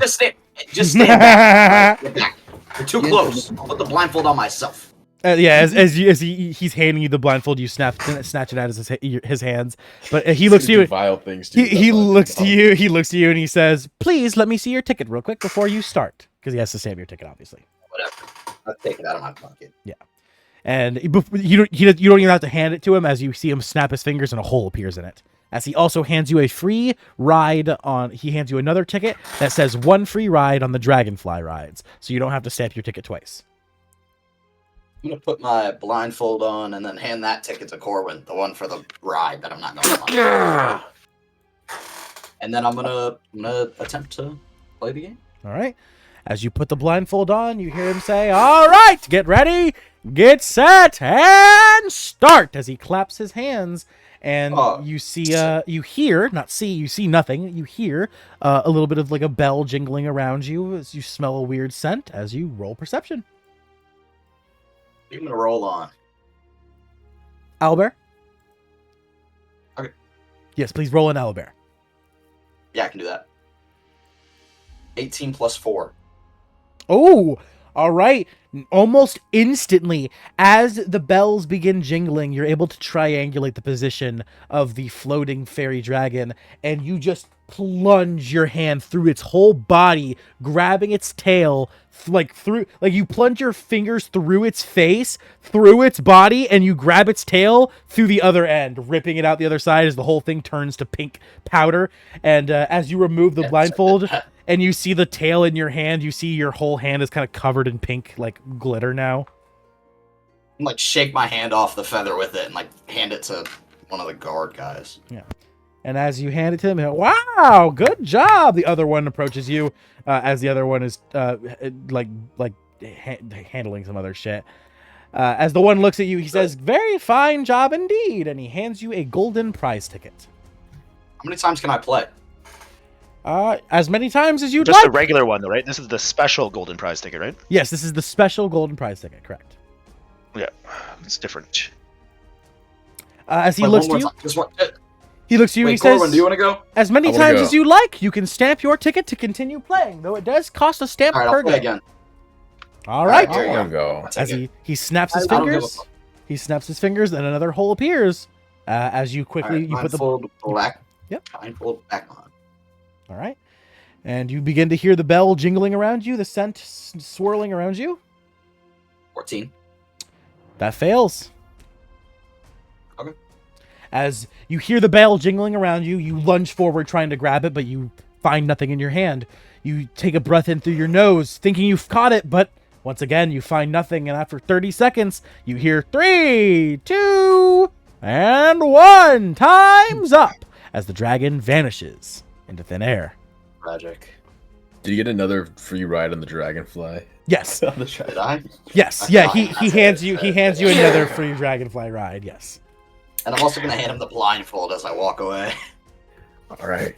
Just stand back. Get back. You're too close. I'll put the blindfold on myself. Yeah, as he's handing you the blindfold, you snatch it out of his hands. But he looks to you. Vile things. Too, He looks to you. He looks to you and he says, "Please let me see your ticket real quick before you start," because he has to stamp your ticket, obviously. Whatever. I'll take it out of my pocket. And you don't even have to hand it to him. As you see him snap his fingers and a hole appears in it. As he also hands you a free ride on. He hands you another ticket that says 1 free ride on the Dragonfly rides, so you don't have to stamp your ticket twice. I'm gonna put my blindfold on and then hand that ticket to Corwin, the one for the ride that I'm not going on. And then I'm gonna attempt to play the game. All right. As you put the blindfold on, you hear him say, "All right, get ready, get set, and start." As he claps his hands, and you see, you hear, not see, you see nothing. You hear a little bit of like a bell jingling around you as you smell a weird scent. As you roll perception, I'm gonna roll on. Owlbear. Okay. Yes, please roll an owlbear. Yeah, I can do that. 18 plus 4. Oh, all right. Almost instantly, as the bells begin jingling, you're able to triangulate the position of the floating fairy dragon, and you just plunge your hand through its whole body, grabbing its tail, like you plunge your fingers through its face, through its body, and you grab its tail through the other end, ripping it out the other side as the whole thing turns to pink powder. And as you remove the blindfold and you see the tail in your hand, you see your whole hand is kind of covered in pink, like, glitter now. I'm like shake my hand off the feather with it and like hand it to one of the guard guys. Yeah. And as you hand it to him, wow, good job. The other one approaches you as the other one is handling some other shit. As the one looks at you, he says, "Very fine job indeed." And he hands you a golden prize ticket. How many times can I play? As many times as you'd Just like. the regular one, though, right? This is the special golden prize ticket, right? Yes, this is the special golden prize ticket, correct. Yeah, it's different. As he Like, looks one to more you, time. Just one, he looks to you and wait, he says, Corwin, do you want to go? "As many I wanna times go. as you like, you can stamp your ticket to continue playing, though it does cost a stamp All right, per I'll play game." again. All right. There you I go. want to go. Take As it. he snaps his I don't give a fingers, fuck. he snaps his fingers, and another hole appears. As you quickly Alright, you put the blindfold back. Yep. Blindfold back on. all right, and you begin to hear the bell jingling around you, the scent swirling around you. 14. That fails. Okay. As you hear the bell jingling around you, you lunge forward trying to grab it, but you find nothing in your hand. You take a breath in through your nose, thinking you've caught it, but once again, you find nothing, and after 30 seconds, you hear 3, 2, and 1. Time's up as the dragon vanishes into thin air. Tragic. Did you get another free ride on the Dragonfly? Yes, Did I? yes, yeah. He hands you another free dragonfly ride. Yes. And I'm also gonna hand him the blindfold as I walk away. All right.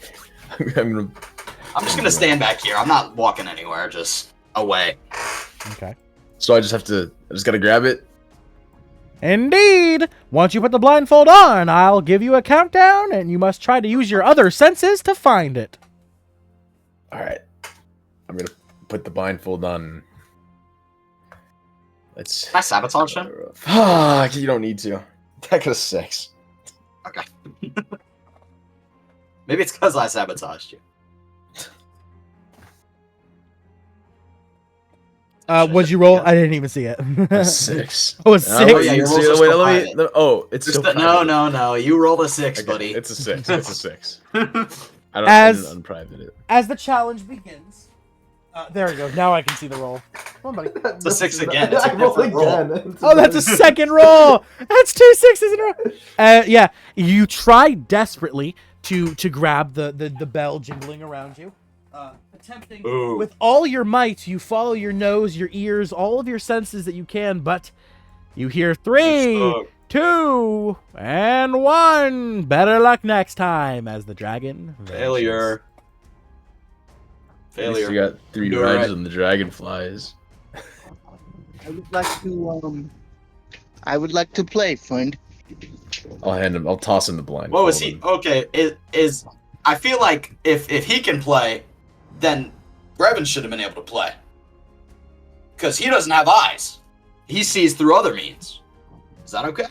I'm I'm just gonna stand back here. I'm not walking anywhere. Just away. Okay. So I just gotta grab it. Indeed. Once you put the blindfold on, I'll give you a countdown, and you must try to use your other senses to find it. All right. I'm gonna put the blindfold on. Let's. Can I sabotage him? Fuck, you don't need to. I got a 6. Okay. Maybe it's because I sabotaged you. What'd you roll? I didn't even see it. A 6. Oh, a 6. Oh, yeah, your rolls are still private. Oh, it's Just still no. You rolled a 6, Okay, buddy. It's a 6. It's a 6. I As- didn't unprivate it. As the challenge begins. There we go. Now I can see the roll. Come on, buddy. It's a 6 again. It's a different roll. Oh, that's a second roll. That's 2 6s in a row. Yeah, you try desperately to grab the bell jingling around you. attempting Ooh. with all your might. You follow your nose, your ears, all of your senses that you can, but you hear 3, 2, and 1. Better luck next time as the dragon vanishes. Failure. At least you Failure. got 3 Do it rides right. on the Dragonflies. I would like to play, friend. I'll toss him the blind. What was he? Okay, is I feel like if he can play, then Brevin should have been able to play. Because he doesn't have eyes. He sees through other means. Is that okay?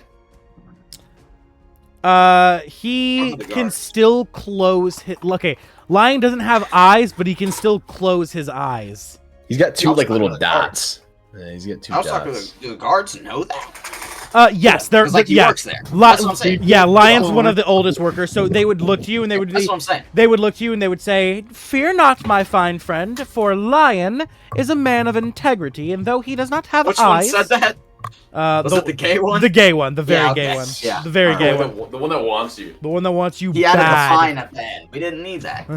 He Under the can guards. still close his... Okay, Lion doesn't have eyes, but he can still close his eyes. He's got 2 I'll like talk little to the guards. dots. Yeah, he's got 2 I was talking dots. to the guards know that? Yes, they're... 'Cause, like, he yeah. works there. That's what I'm saying. Yeah, Lion's one of the oldest workers, so they would look to you and they would... That's what I'm saying. They would look to you and they would say, "Fear not, my fine friend, for Lion is a man of integrity, and though he does not have Which one eyes..." said that? Was it the gay one? The gay one, the very Yeah, gay okay. one. Yeah. The very gay Alright. one. The one that wants you. The one that wants you He added bad. the fine at the end. We didn't need that.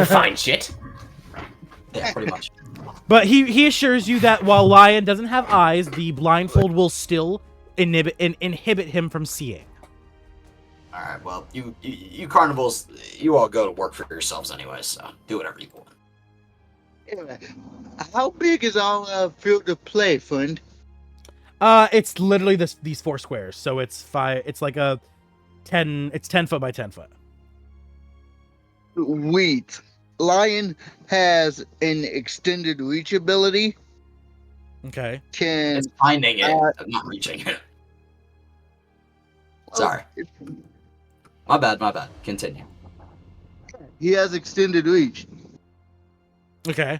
Fine shit. Yeah, pretty much. But he assures you that while Lion doesn't have eyes, the blindfold will still inhibit him from seeing. All right. Well, you carnivals, you all go to work for yourselves anyway, so do whatever you want. Anyway, how big is our field of play, friend? It's literally these 4 squares, so it's 5. It's like a 10. It's 10 foot by 10 foot. Wheat. Lion has an extended reach ability. Okay. Can It's finding it, Uh, not reaching it. Sorry. My bad. Continue. he has extended reach. Okay.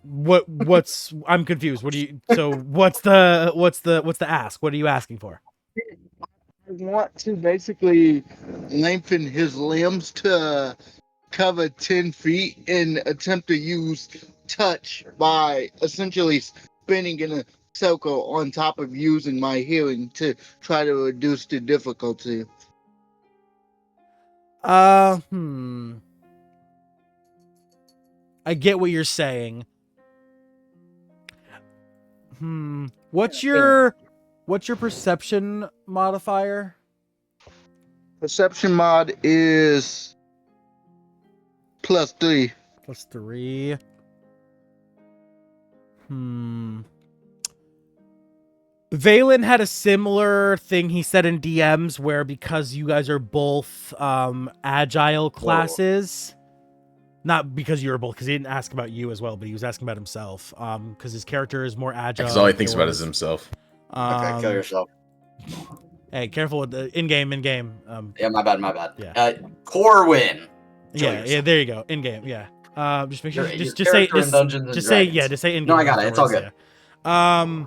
What's I'm confused. What do you so what's the ask? What are you asking for? I want to basically lengthen his limbs to cover 10 feet and attempt to use touch by essentially spinning in a circle on top of using my hearing to try to reduce the difficulty. I get what you're saying. What's your perception modifier? Perception mod is +3. +3. Valen had a similar thing he said in DMs where because you guys are both agile classes, not because you were both, because he didn't ask about you as well, but he was asking about himself because his character is more agile. Because all he than thinks about is yours. himself. Okay, kill yourself. Hey, careful with the in-game. Yeah, my bad. Yeah. Corwin. Kill Yeah, yourself. there you go. In-game, yeah. Just make sure, Your just say, character in Dungeons and just say, Dragons. yeah, just say in-game. No, I got it. It's all afterwards, good. yeah.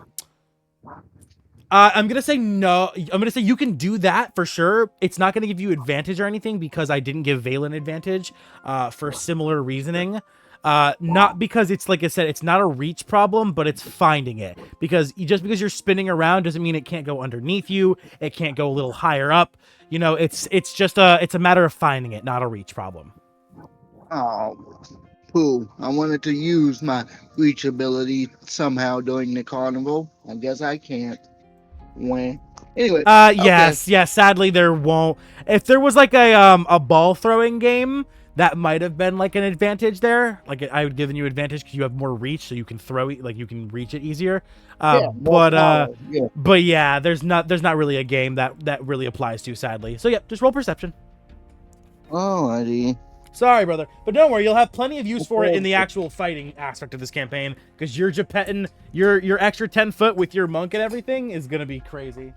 I'm gonna say no. I'm gonna say you can do that for sure. It's not gonna give you advantage or anything because I didn't give Valen advantage for similar reasoning. Not because it's, like I said, it's not a reach problem, but it's finding it. Because just because you're spinning around doesn't mean it can't go underneath you. It can't go a little higher up. You know, it's just it's a matter of finding it, not a reach problem. Oh, cool. I wanted to use my reach ability somehow during the carnival. I guess I can't. When anyway. Yes. Sadly, there won't. If there was like a ball throwing game, that might have been like an advantage there. Like I would given you advantage because you have more reach, so you can throw it, like you can reach it easier. But yeah, there's not really a game that really applies to, sadly. So yeah, just roll perception. Alrighty. Sorry, brother, but don't worry, you'll have plenty of use for it in the actual fighting aspect of this campaign because your Geppetton, your extra 10 foot with your monk and everything is gonna be crazy.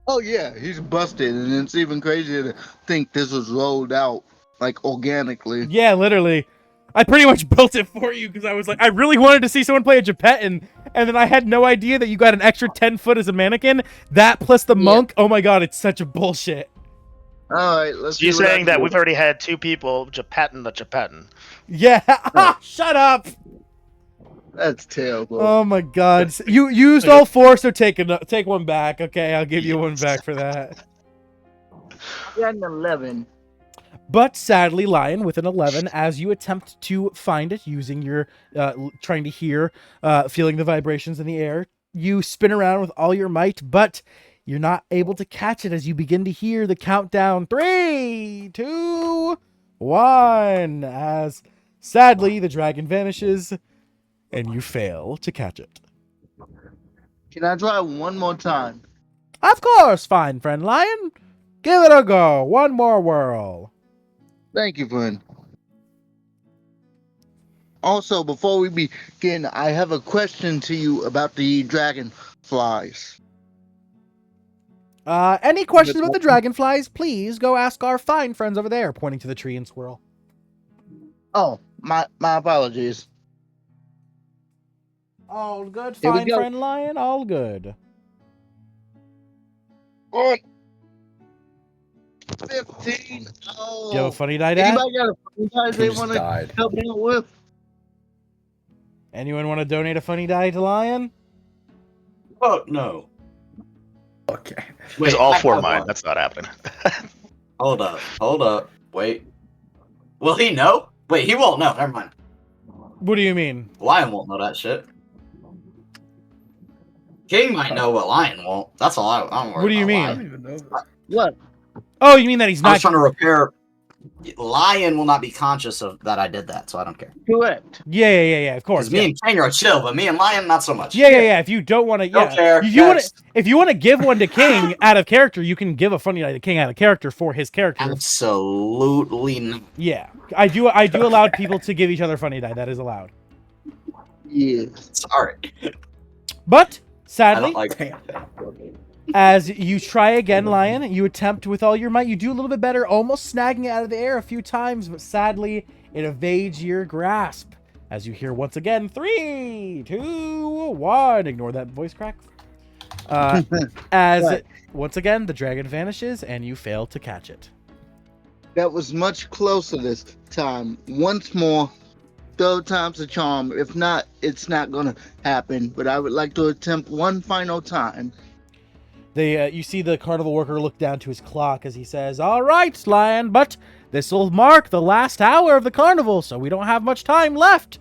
Oh yeah, he's busted, and it's even crazier to think this was rolled out like organically. Yeah, literally. I pretty much built it for you because I was like, I really wanted to see someone play a Geppetton, and then I had no idea that you got an extra 10 foot as a mannequin. That plus the monk, oh my god, it's such a bullshit. Alright, let's So you're see what I saying that do. we've already had 2 people Geppetton the Geppetton. Yeah, shut up. That's terrible. Oh my god, you used all 4, so take one back. Okay, I'll give you one back for that. I got an 11. But sadly, Lion, with an 11, as you attempt to find it using your, trying to hear, feeling the vibrations in the air, you spin around with all your might, but you're not able to catch it as you begin to hear the countdown, 3, 2, 1, as sadly the dragon vanishes and you fail to catch it. Can I try one more time? Of course, fine friend Lion. Give it a go. One more whirl. Thank you, friend. Also, before we begin, I have a question to you about the dragonflies. Any questions about the dragonflies, please go ask our fine friends over there, pointing to the tree and squirrel. Oh, my apologies. All good, Here we fine go. friend Lion, all good. On 15. Oh. Do you have a funny die, Dad? Anybody got a funny die they Who just want to died? help me out with? Anyone want to donate a funny die to Lion? Oh no. Okay. It's all I for have mine. one. That's not happening. Hold up. Wait. Will he know? Wait, he won't know. Never mind. What do you mean? Lion won't know that shit. King might know, but Lion won't. That's all I don't worry What do you about mean? I Lion. don't even know. What? Oh, you mean that he's I was not... trying to repair. Lion will not be conscious of that I did that, so I don't care. Correct. Yeah, of course. Because me Yeah. and King are chill, but me and Lion not so much. Yeah. If you don't want to, Don't care. If you want Next. to, if you want to give one to King out of character, you can give a funny die to King out of character for his character. Absolutely not. Yeah, I do allow people to give each other funny die. That is allowed. Yes. Sorry. But I sadly, don't like. as you try again, Lion, you attempt with all your might. You do a little bit better, almost snagging it out of the air a few times, but sadly, it evades your grasp. As you hear once again, 3, 2, 1. Ignore that voice crack. As Right. once again, the dragon vanishes and you fail to catch it. That was much closer this time. Once more, third time's a charm. If not, it's not gonna happen. But I would like to attempt one final time. You see the carnival worker look down to his clock as he says, "All right, Lion, but this will mark the last hour of the carnival, so we don't have much time left.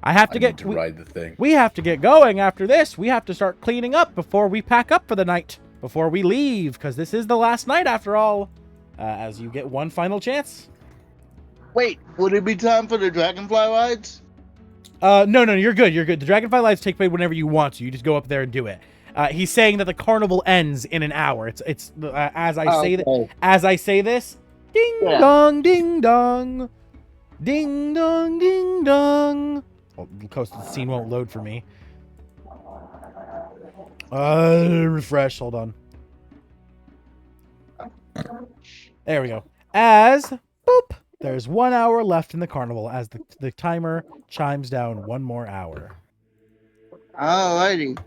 I have to I get need to ride the thing. we have to get going after this. We have to start cleaning up before we pack up for the night, before we leave, because this is the last night after all." As you get one final chance. Wait, would it be time for the dragonfly rides? No, you're good. You're good. The Dragonfly lives take place whenever you want to. You just go up there and do it. He's saying that the carnival ends in an hour. It's as I say that. Okay. As I say this, ding Yeah. dong, ding dong, ding dong, ding dong. Well, the coastal scene won't load for me. Refresh. Hold on. There we go. As boop, there's 1 hour left in the carnival as the timer chimes down 1 more hour. Alrighty.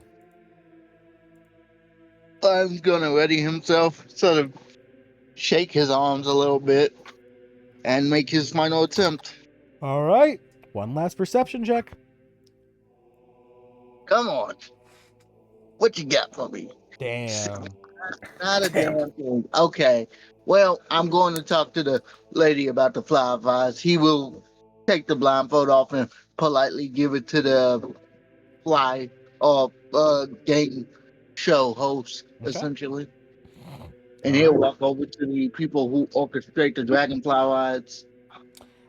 Lion's gonna ready himself, sort of shake his arms a little bit, and make his final attempt. All right. One last perception check. Come on. What you got for me? Damn. Not a damn thing. Okay. Well, I'm going to talk to the lady about the flower vase. He will take the blindfold off and politely give it to the fly or game show host, Okay. essentially. And he'll walk over to the people who orchestrate the dragonfly rides.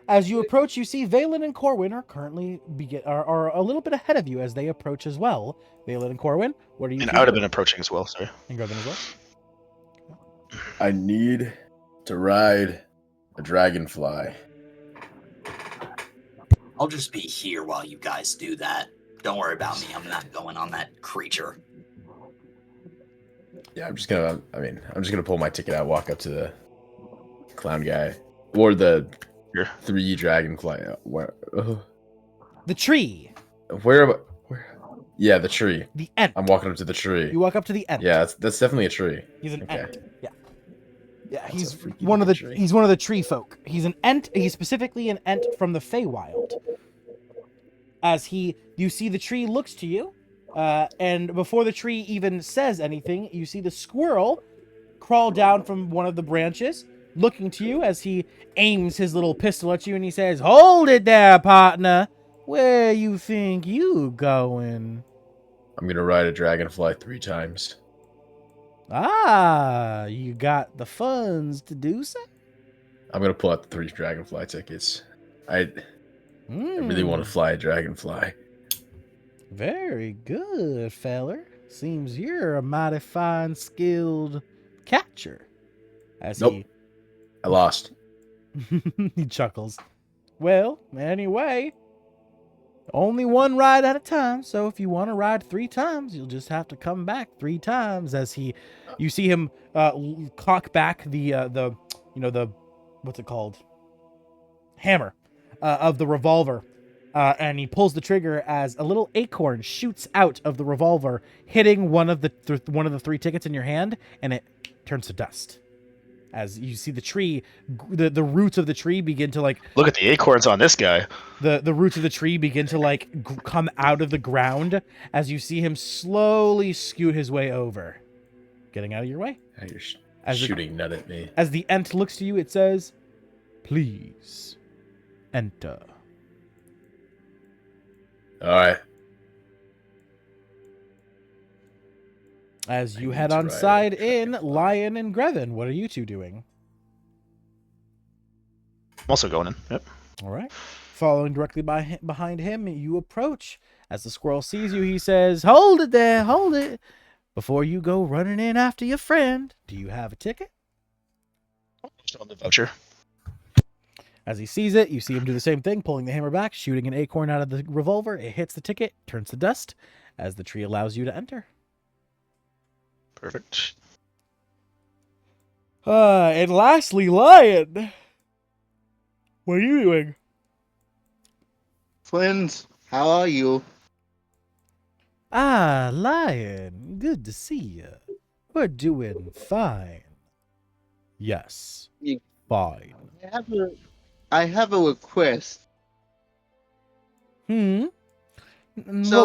As you approach, you see Valen and Corwin are currently are a little bit ahead of you as they approach as well. Valen and Corwin, what are you? And two I would have doing? been approaching as well, sorry. And Corwin as well. I need to ride a dragonfly. I'll just be here while you guys do that. Don't worry about me. I'm not going on that creature. Yeah, I'm just gonna pull my ticket out, walk up to the clown guy or the Here. 3 dragonfly. Where? The tree, Where? Yeah, the tree. the ent. I'm walking up to the tree. You walk up to the ent. Yeah, that's definitely a tree. He's an Okay. ent. Yeah. Yeah, That's he's a freaking one of the tree. he's one of the tree folk. He's an ent. He's specifically an ent from the Feywild. As you see the tree looks to you, and before the tree even says anything, you see the squirrel crawl down from one of the branches, looking to you as he aims his little pistol at you and he says, "Hold it there, partner. Where you think you going?" I'm gonna ride a dragonfly 3 times. Ah, you got the funds to do so? I'm gonna pull out the 3 dragonfly tickets. I really want to fly a dragonfly. Very good, feller. Seems you're a mighty fine, skilled catcher. As Nope. I lost. he chuckles. Well, anyway, only one ride at a time. So if you want to ride 3 times, you'll just have to come back 3 times. As you see him cock back the what's it called, hammer of the revolver, and he pulls the trigger as a little acorn shoots out of the revolver, hitting one of the 3 tickets in your hand, and it turns to dust. As you see the tree, the roots of the tree begin to like... Look at the acorns on this guy. The roots of the tree begin to like come out of the ground as you see him slowly scoot his way over. Getting out of your way. You're shooting nut at me. As the Ent looks to you, it says, "Please enter." Alright. As you head on side in, Lion and Grevin, what are you two doing? I'm also going in. Yep. All right. Following directly behind him, you approach. As the squirrel sees you, he says, "Hold it there, hold it. Before you go running in after your friend, do you have a ticket?" On the voucher. As he sees it, you see him do the same thing, pulling the hammer back, shooting an acorn out of the revolver. It hits the ticket, turns to dust, as the tree allows you to enter. Perfect. And lastly, Lion. What are you doing? Friends, how are you? Ah, Lion. Good to see you. We're doing fine. Yes. You- Fine. I have a request. What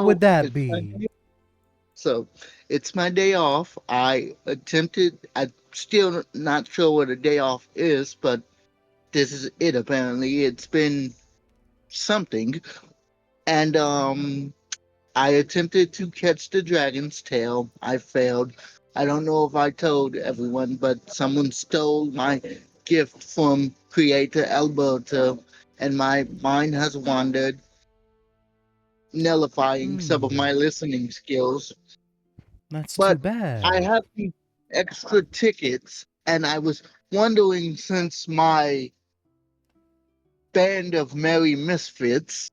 would that it's be? It's my day off. I'm still not sure what a day off is, but this is it apparently. It's been something. And I attempted to catch the dragon's tail. I failed. I don't know if I told everyone, but someone stole my gift from Creator Alberto, and my mind has wandered, nullifying some of my listening skills. That's But too bad. I have these extra tickets, and I was wondering, since my band of merry misfits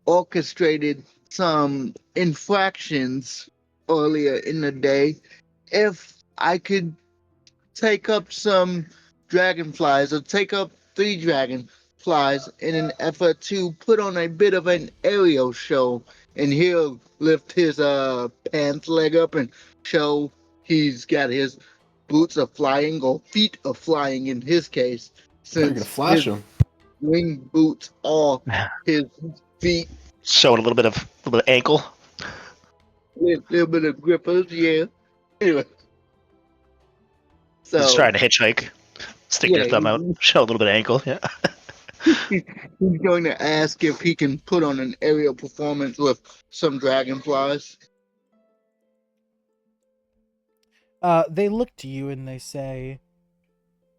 orchestrated some infractions earlier in the day, if I could take up some dragonflies, or take up 3 dragonflies in an effort to put on a bit of an aerial show, and he'll lift his pants leg up and show he's got his boots of flying, or feet of flying in his case, You're gonna since flash his him. wing boots are his feet. Showing a little bit of ankle. Little bit of grippers, yeah. Anyway. So He's trying to hitchhike. Stick your thumb out. Show a little bit of ankle. Yeah. he's going to ask if he can put on an aerial performance with some dragonflies. They look to you and they say,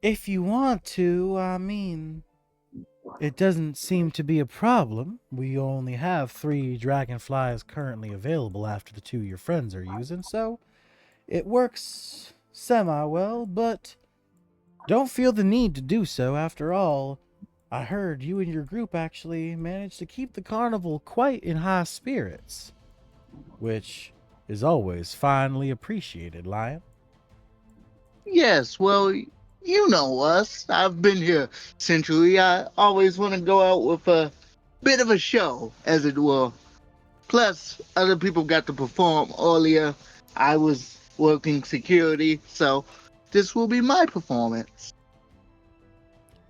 "If you want to, I mean, it doesn't seem to be a problem. We only have 3 dragonflies currently available after the 2 your friends are using, so it works semi-well, but don't feel the need to do so. After all, I heard you and your group actually managed to keep the carnival quite in high spirits, which is always finely appreciated, Lion." Yes, well, you know us. I've been here a century. I always want to go out with a bit of a show, as it were. Plus, other people got to perform earlier. I was working security, so this will be my performance.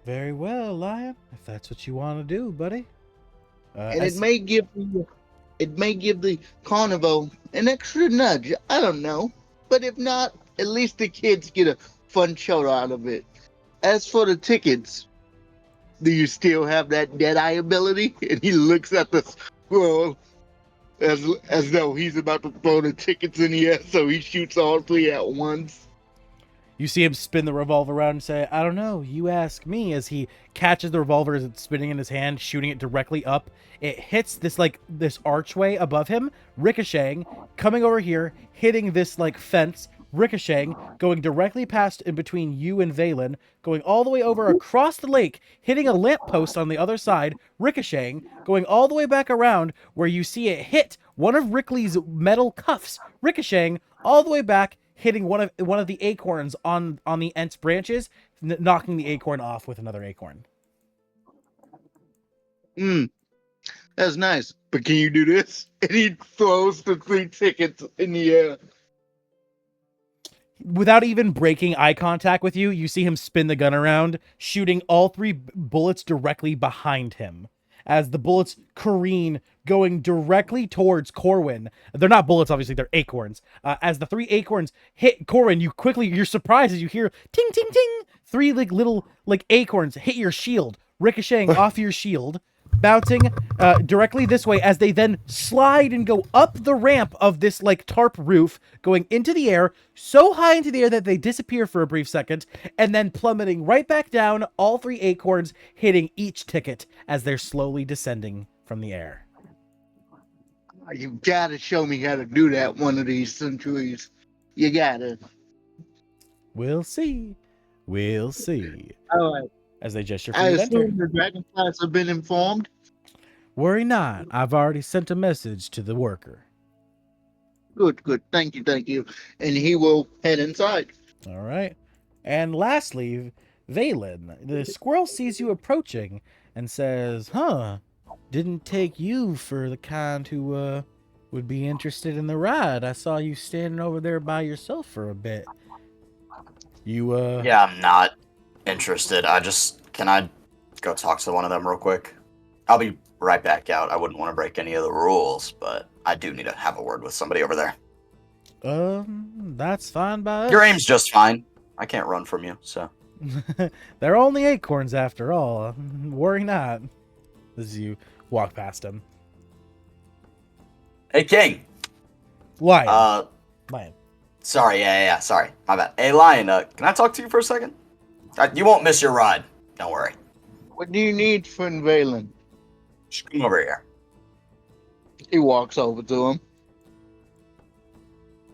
Very well, Lion, if that's what you want to do, buddy. And it may give the carnival an extra nudge. I don't know. But if not, at least the kids get a fun show out of it. as for the tickets, do you still have that Deadeye ability? And he looks at the squirrel as though he's about to throw the tickets in the air, so he shoots all three at once. You see him spin the revolver around and say, I don't know, you ask me, as he catches the revolver as it's spinning in his hand, shooting it directly up. It hits this archway above him, ricocheting, coming over here, hitting this fence, ricocheting, going directly past in between you and Valen, going all the way over across the lake, hitting a lamppost on the other side, ricocheting, going all the way back around where you see it hit one of Rickley's metal cuffs, ricocheting all the way back, hitting one of the acorns on the Ent's branches, knocking the acorn off with another acorn. That's nice. But can you do this? And he throws the 3 tickets in the air. Without even breaking eye contact with you, you see him spin the gun around, shooting all 3 bullets directly behind him. As the bullets careen, going directly towards Corwin. They're not bullets, obviously, they're acorns. As the 3 acorns hit Corwin, you're surprised as you hear ting, ting, ting. 3 little acorns hit your shield, ricocheting off your shield, bouncing directly this way as they then slide and go up the ramp of this tarp roof, going into the air, so high into the air that they disappear for a brief second, and then plummeting right back down, all 3 acorns hitting each ticket as they're slowly descending from the air. You gotta show me how to do that one of these centuries. You gotta. We'll see. We'll see. All right. As they gesture for I you to enter. assume the Dragonflies have been informed. Worry not. I've already sent a message to the worker. Good. Thank you. And he will head inside. All right. And lastly, Valen, the squirrel sees you approaching and says, didn't take you for the kind who would be interested in the ride. I saw you standing over there by yourself for a bit. Yeah, I'm not interested. Can I go talk to one of them real quick? I'll be right back out. I wouldn't want to break any of the rules, but I do need to have a word with somebody over there. That's fine by us. Your aim's just fine. I can't run from you, so. They're only acorns after all. Worry not. As you walk past him. Hey, King. Lion. Lion. Sorry, yeah, sorry. My bad. Hey, Lion, can I talk to you for a second? You won't miss your ride. Don't worry. What do you need from Valen? Just come over here. He walks over to him.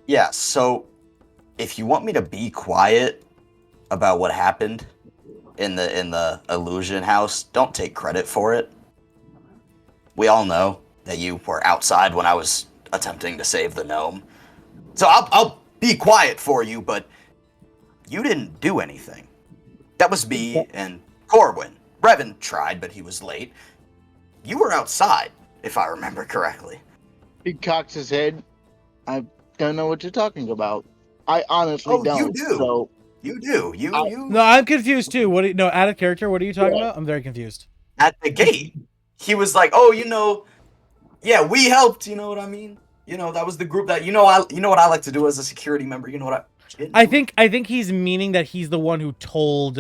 Yeah, so if you want me to be quiet about what happened in the illusion house, don't take credit for it. We all know that you were outside when I was attempting to save the gnome. So I'll be quiet for you, but you didn't do anything. That was me and Corwin. Brevin tried, but he was late. You were outside, if I remember correctly. He cocks his head. I don't know what you're talking about. I honestly don't. You do. So you do. You. No, I'm confused too. Out of character, what are you talking about? I'm very confused. At the gate, he was like, "Oh, yeah, we helped. You know what I mean? That was the group that you know what I like to do as a security member. You know what I think he's meaning that he's the one who told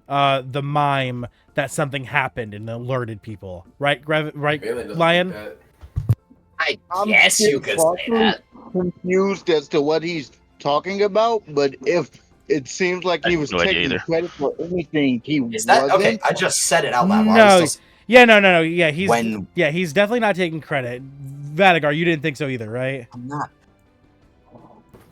the mime that something happened and alerted people. Right, Lion? I guess you could say that. Confused as to what he's talking about, but if it seems like he was taking credit for anything, he wasn't. Okay? I just said it out loud. No. Yeah, no. Yeah, he's definitely not taking credit. Vadigar, you didn't think so either, right? I'm not.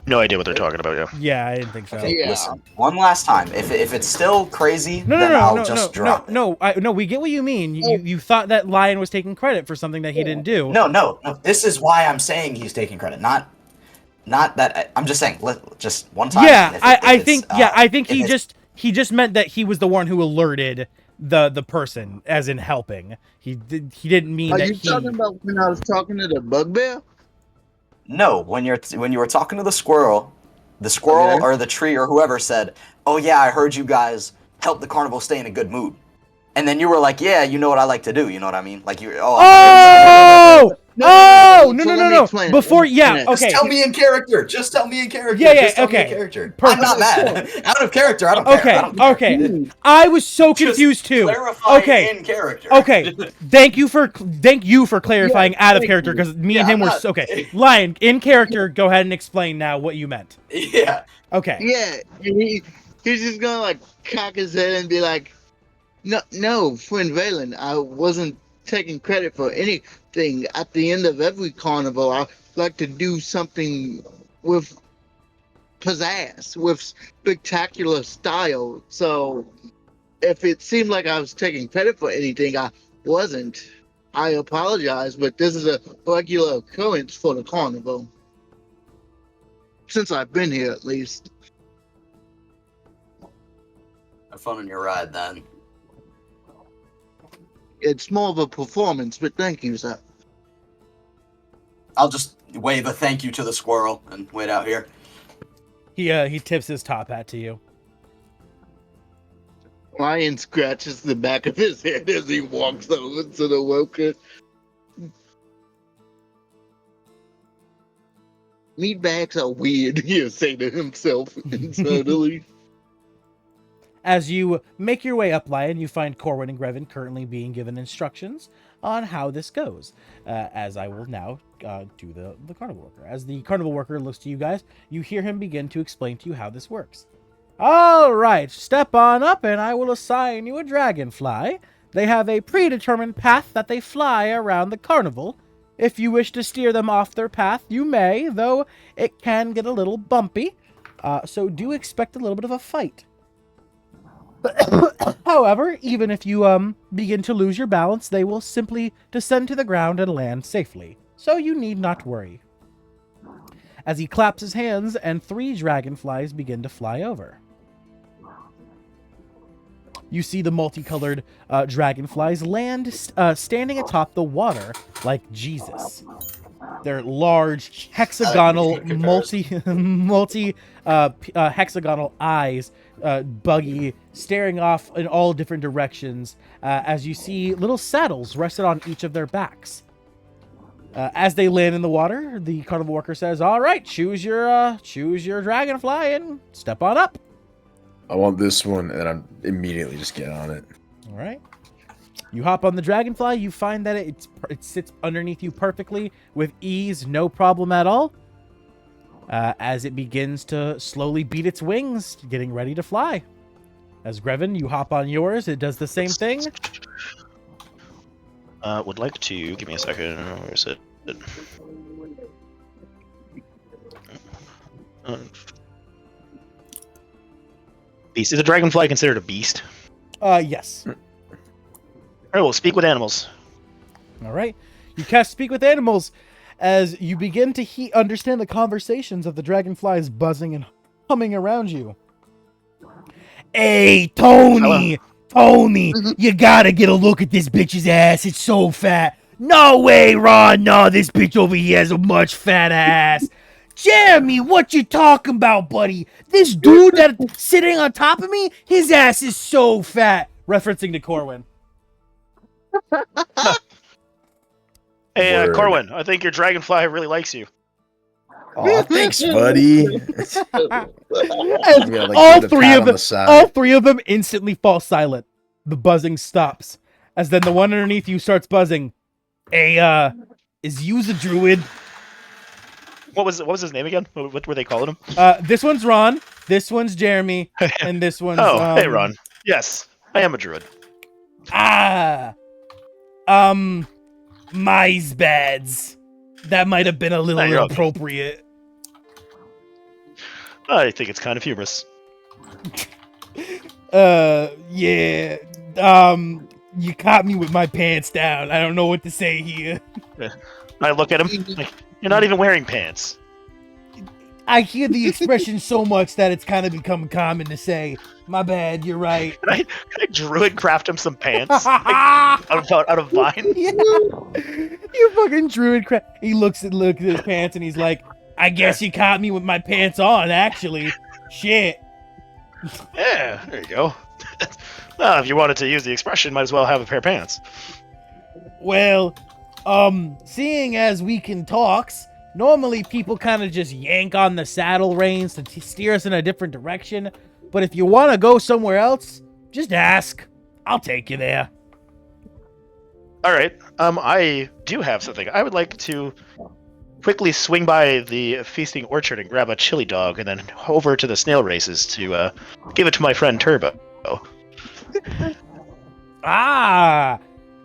No idea what they're talking about, yeah. Yeah, I didn't think so. Okay, listen, one last time. If it's still crazy, I'll just drop it. No, we get what you mean. You thought that Lion was taking credit for something that he didn't do. No. This is why I'm saying he's taking credit. Not that I'm just saying. Just one time. Yeah, I think he just meant that he was the one who alerted the person, as in helping. He didn't mean that. Are you talking about when I was talking to the bugbear? No, when you were talking to the squirrel or the tree or whoever said, "Oh yeah, I heard you guys help the carnival stay in a good mood," and then you were like, "Yeah, you know what I like to do." You know what I mean? Like you. Oh, no, So no, let no, me no. explain it. Before, Let me yeah, explain it. okay. Just tell me in character. Just tell me in character. Yeah, Just tell me in okay. character. Perfect. I'm not mad. Out of character, I don't care. I Okay, don't care. okay. I was so Just confused too. clarify Okay, in character. okay. Thank you for clarifying out of thank character, you. because me Yeah, and him I'm were not- okay. Lion, in character, go ahead and explain now what you meant. Yeah. Okay. Yeah, he's just gonna like cock his head and be like, no, friend Valen, I wasn't taking credit for anything. At the end of every carnival, I like to do something with pizzazz, with spectacular style. So if it seemed like I was taking credit for anything, I wasn't. I apologize, but this is a regular occurrence for the carnival. Since I've been here, at least. Have fun on your ride, then. It's more of a performance, but thank you, sir. I'll just wave a thank you to the squirrel and wait out here. He tips his top hat to you. Lion scratches the back of his head as he walks over to the worker. Meatbags are weird, he'll say to himself internally. As you make your way up, Lion, you find Corwin and Grevin currently being given instructions on how this goes. As I will now do the carnival worker. As the carnival worker looks to you guys, you hear him begin to explain to you how this works. All right, step on up and I will assign you a dragonfly. They have a predetermined path that they fly around the carnival. If you wish to steer them off their path, you may, though it can get a little bumpy. So do expect a little bit of a fight. However, even if you begin to lose your balance, they will simply descend to the ground and land safely. So you need not worry. As he claps his hands and 3 dragonflies begin to fly over. You see the multicolored dragonflies land standing atop the water like Jesus. They're large, hexagonal, hexagonal eyes, buggy, staring off in all different directions. As you see little saddles rested on each of their backs. As they land in the water, the carnival worker says, "All right, choose your dragonfly and step on up." I want this one, and I'm immediately just get on it. All right. You hop on the dragonfly. You find that it sits underneath you perfectly with ease, no problem at all. As it begins to slowly beat its wings, getting ready to fly. As Grevin, you hop on yours. It does the same thing. Would like to give me a second. Where is it? Beast. Is a dragonfly considered a beast? Yes. All right, well, speak with animals. All right. You cast Speak with Animals as you begin to understand the conversations of the dragonflies buzzing and humming around you. Hey, Tony! Tony, you gotta get a look at this bitch's ass. It's so fat. No way, Ron. No, this bitch over here has a much fat ass. Jeremy, what you talking about, buddy? This dude that's sitting on top of me, his ass is so fat. Referencing to Corwin. Hey, Word. Corwin, I think your dragonfly really likes you. Oh, thanks, buddy. And Yeah, like, all give it a three pat of on them, the side. all 3 of them instantly fall silent. The buzzing stops, as then the one underneath you starts buzzing. Hey, is you the druid? What was his name again? What were they calling him? This one's Ron. This one's Jeremy, and this one's Hey Ron. Yes, I am a druid. Mice beds. That might have been a little you're okay. inappropriate. I think it's kind of humorous. Yeah. You caught me with my pants down. I don't know what to say here. I look at him like, you're not even wearing pants. I hear the expression so much that it's kind of become common to say, "My bad, you're right." Can I druid craft him some pants like, out of vine? Yeah. You fucking druid crap. He looks at his pants and he's like, "I guess you caught me with my pants on, actually. Shit." Yeah, there you go. Well, if you wanted to use the expression, might as well have a pair of pants. Well, Seeing as we can talks, normally people kind of just yank on the saddle reins to steer us in a different direction. But if you want to go somewhere else, just ask. I'll take you there. All right. I do have something. I would like to quickly swing by the feasting orchard and grab a chili dog, and then over to the snail races to give it to my friend Turbo. Ah,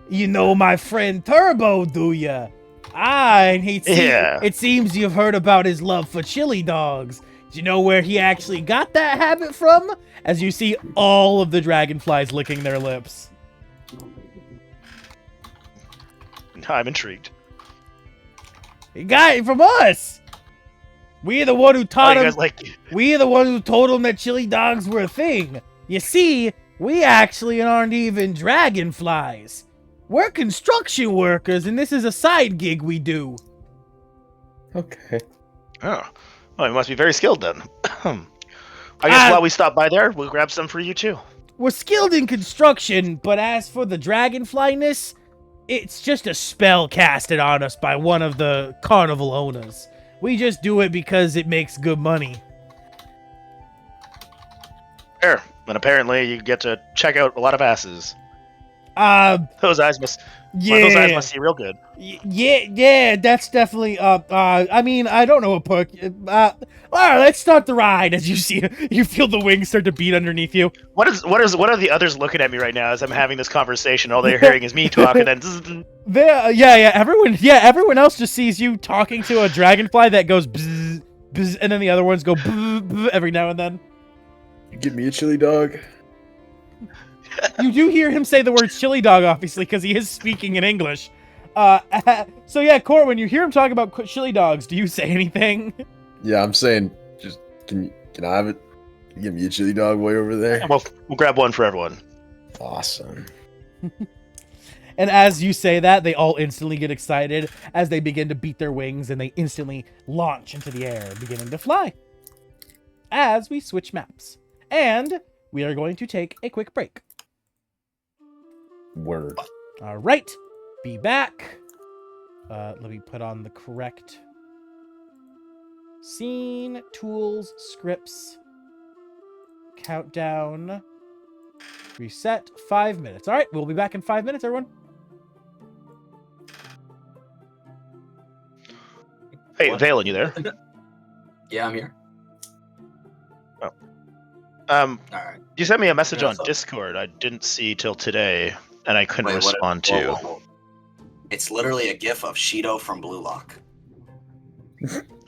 you know my friend Turbo, do ya? Ah, and Yeah. it seems you've heard about his love for chili dogs. Do you know where he actually got that habit from? As you see all of the dragonflies licking their lips. I'm intrigued. He got it from us. We're the one who Oh, taught you him. guys like? We're the one who told him that chili dogs were a thing. You see, we actually aren't even dragonflies. We're construction workers, and this is a side gig we do. Okay. Oh, well, you must be very skilled then. I guess while we stop by there, we'll grab some for you too. We're skilled in construction, but as for the dragonflyness, it's just a spell casted on us by one of the carnival owners. We just do it because it makes good money. There. And apparently, you get to check out a lot of asses. Those eyes must. Yeah. Well, those eyes must see real good. Yeah, that's definitely, I mean, I don't know what perk, alright, let's start the ride. As you feel the wings start to beat underneath you. What are the others looking at me right now as I'm having this conversation? All they're hearing is me talking and Everyone else just sees you talking to a dragonfly that goes bzz, bzz, and then the other ones go bzz, bzz every now and then. You give me a chili dog. You do hear him say the word chili dog, obviously, because he is speaking in English. So yeah, Cor, when you hear him talk about chili dogs, do you say anything? Yeah, I'm saying, just can I have it? You give me a chili dog way over there. we'll grab one for everyone. Awesome. And as you say that, they all instantly get excited as they begin to beat their wings and they instantly launch into the air, beginning to fly. As we switch maps. And we are going to take a quick break. Word. All right, be back. Let me put on the correct scene, tools, scripts, countdown, reset, 5 minutes. All right, we'll be back in 5 minutes, everyone. Hey, Valen, you there? Yeah, I'm here. All right. You sent me a message Yeah, on so- Discord. I didn't see till today, and I couldn't Wait, what- respond whoa, to. whoa, whoa. It's literally a gif of Shido from Blue Lock.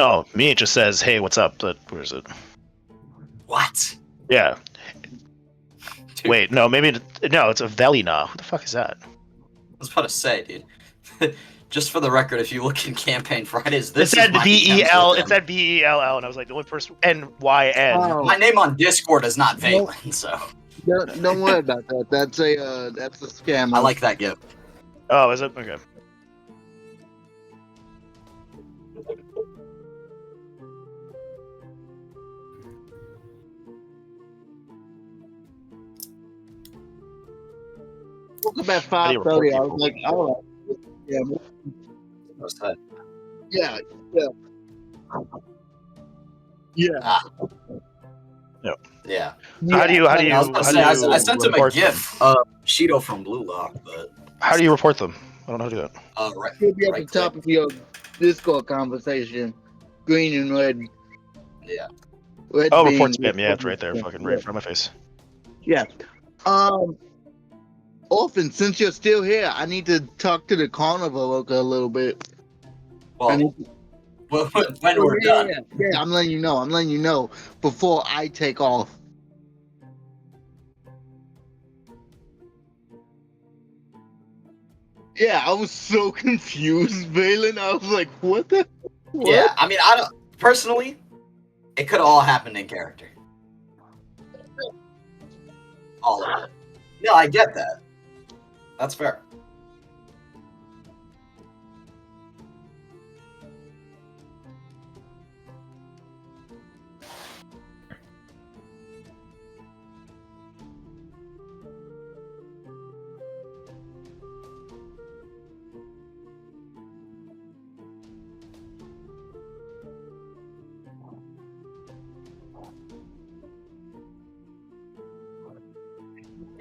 Oh, me, it just says, "Hey, what's up?" But where is it? What? Yeah. Dude, Wait, no, it's a Velina. Who the fuck is that? I was about to say, dude. Just for the record, if you look in Campaign Fridays, this It said is my B-E-L. DMs with It said B-E-L-L, and I was like, the only person N-Y-N. Oh, My name on Discord is not Valen, so don't worry about that. That's a scam. I like that gif. Oh, is it? Okay. Woke up at How do you report 5:30. I was people? like, all right, yeah, What's that? yeah, yeah. Yeah. How do you I was about to say, I sent him a report gif of Shido from Blue Lock, but How do you report them? I don't know how to do that. right. He'll be at the right top click. of your Discord conversation. Green and red. Yeah. Red Oh, being- report spam. Yeah, it's right there, fucking right in front of my face. Yeah. Orphan, since you're still here, I need to talk to the carnival a little bit. I Well, need when we're done. Yeah, I'm letting you know. I'm letting you know before I take off. Yeah, I was so confused, Valen. I was like, what the? What? Yeah, I mean, I don't personally. It could all happened in character. All of it. No, I get that. That's fair.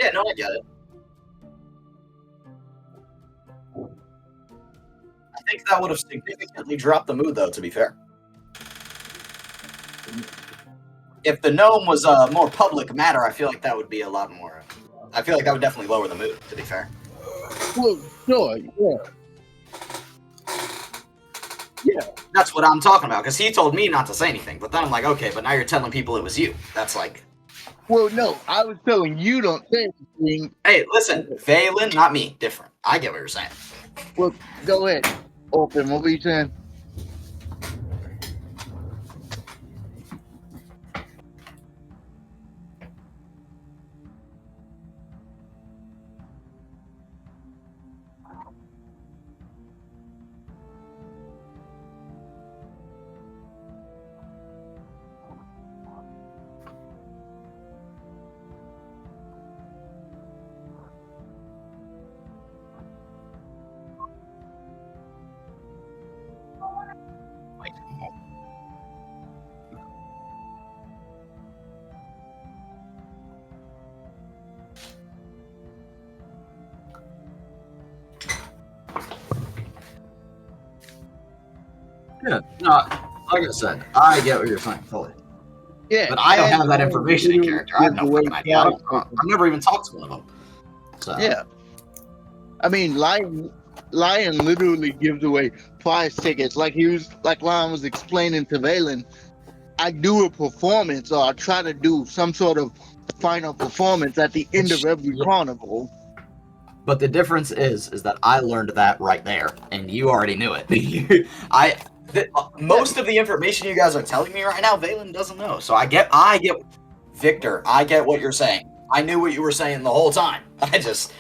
Yeah, no, I get it. I think that would have significantly dropped the mood, though, to be fair. If the gnome was a more public matter, I feel like that would be a lot more... I feel like that would definitely lower the mood, to be fair. Well, sure, yeah. Yeah. That's what I'm talking about, because he told me not to say anything, but then I'm like, okay, but now you're telling people it was you. That's like... Well, no, I was telling you don't say anything. Hey, listen, Valen, not me, different. I get what you're saying. Well, go ahead. Orphan, what were you saying? Yeah, no, like I said, I get what you're saying fully. Yeah. But I don't have that information in character. I have no fucking idea. I've never even talked to one of them. So. Yeah. I mean, Lion literally gives away prize tickets. Like Lion was explaining to Valen, I do a performance, or I try to do some sort of final performance at the end of every carnival. But the difference is that I learned that right there, and you already knew it. Most of the information you guys are telling me right now, Valen doesn't know. So I get, Victor, I get what you're saying. I knew what you were saying the whole time. I just...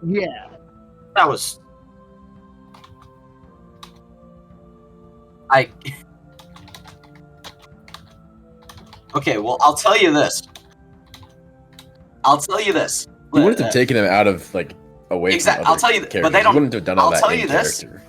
Yeah. That was... Okay, well, I'll tell you this. You wouldn't have taken him out of, like, away exactly. from I'll tell you, characters. but they don't. You wouldn't have done all that in character.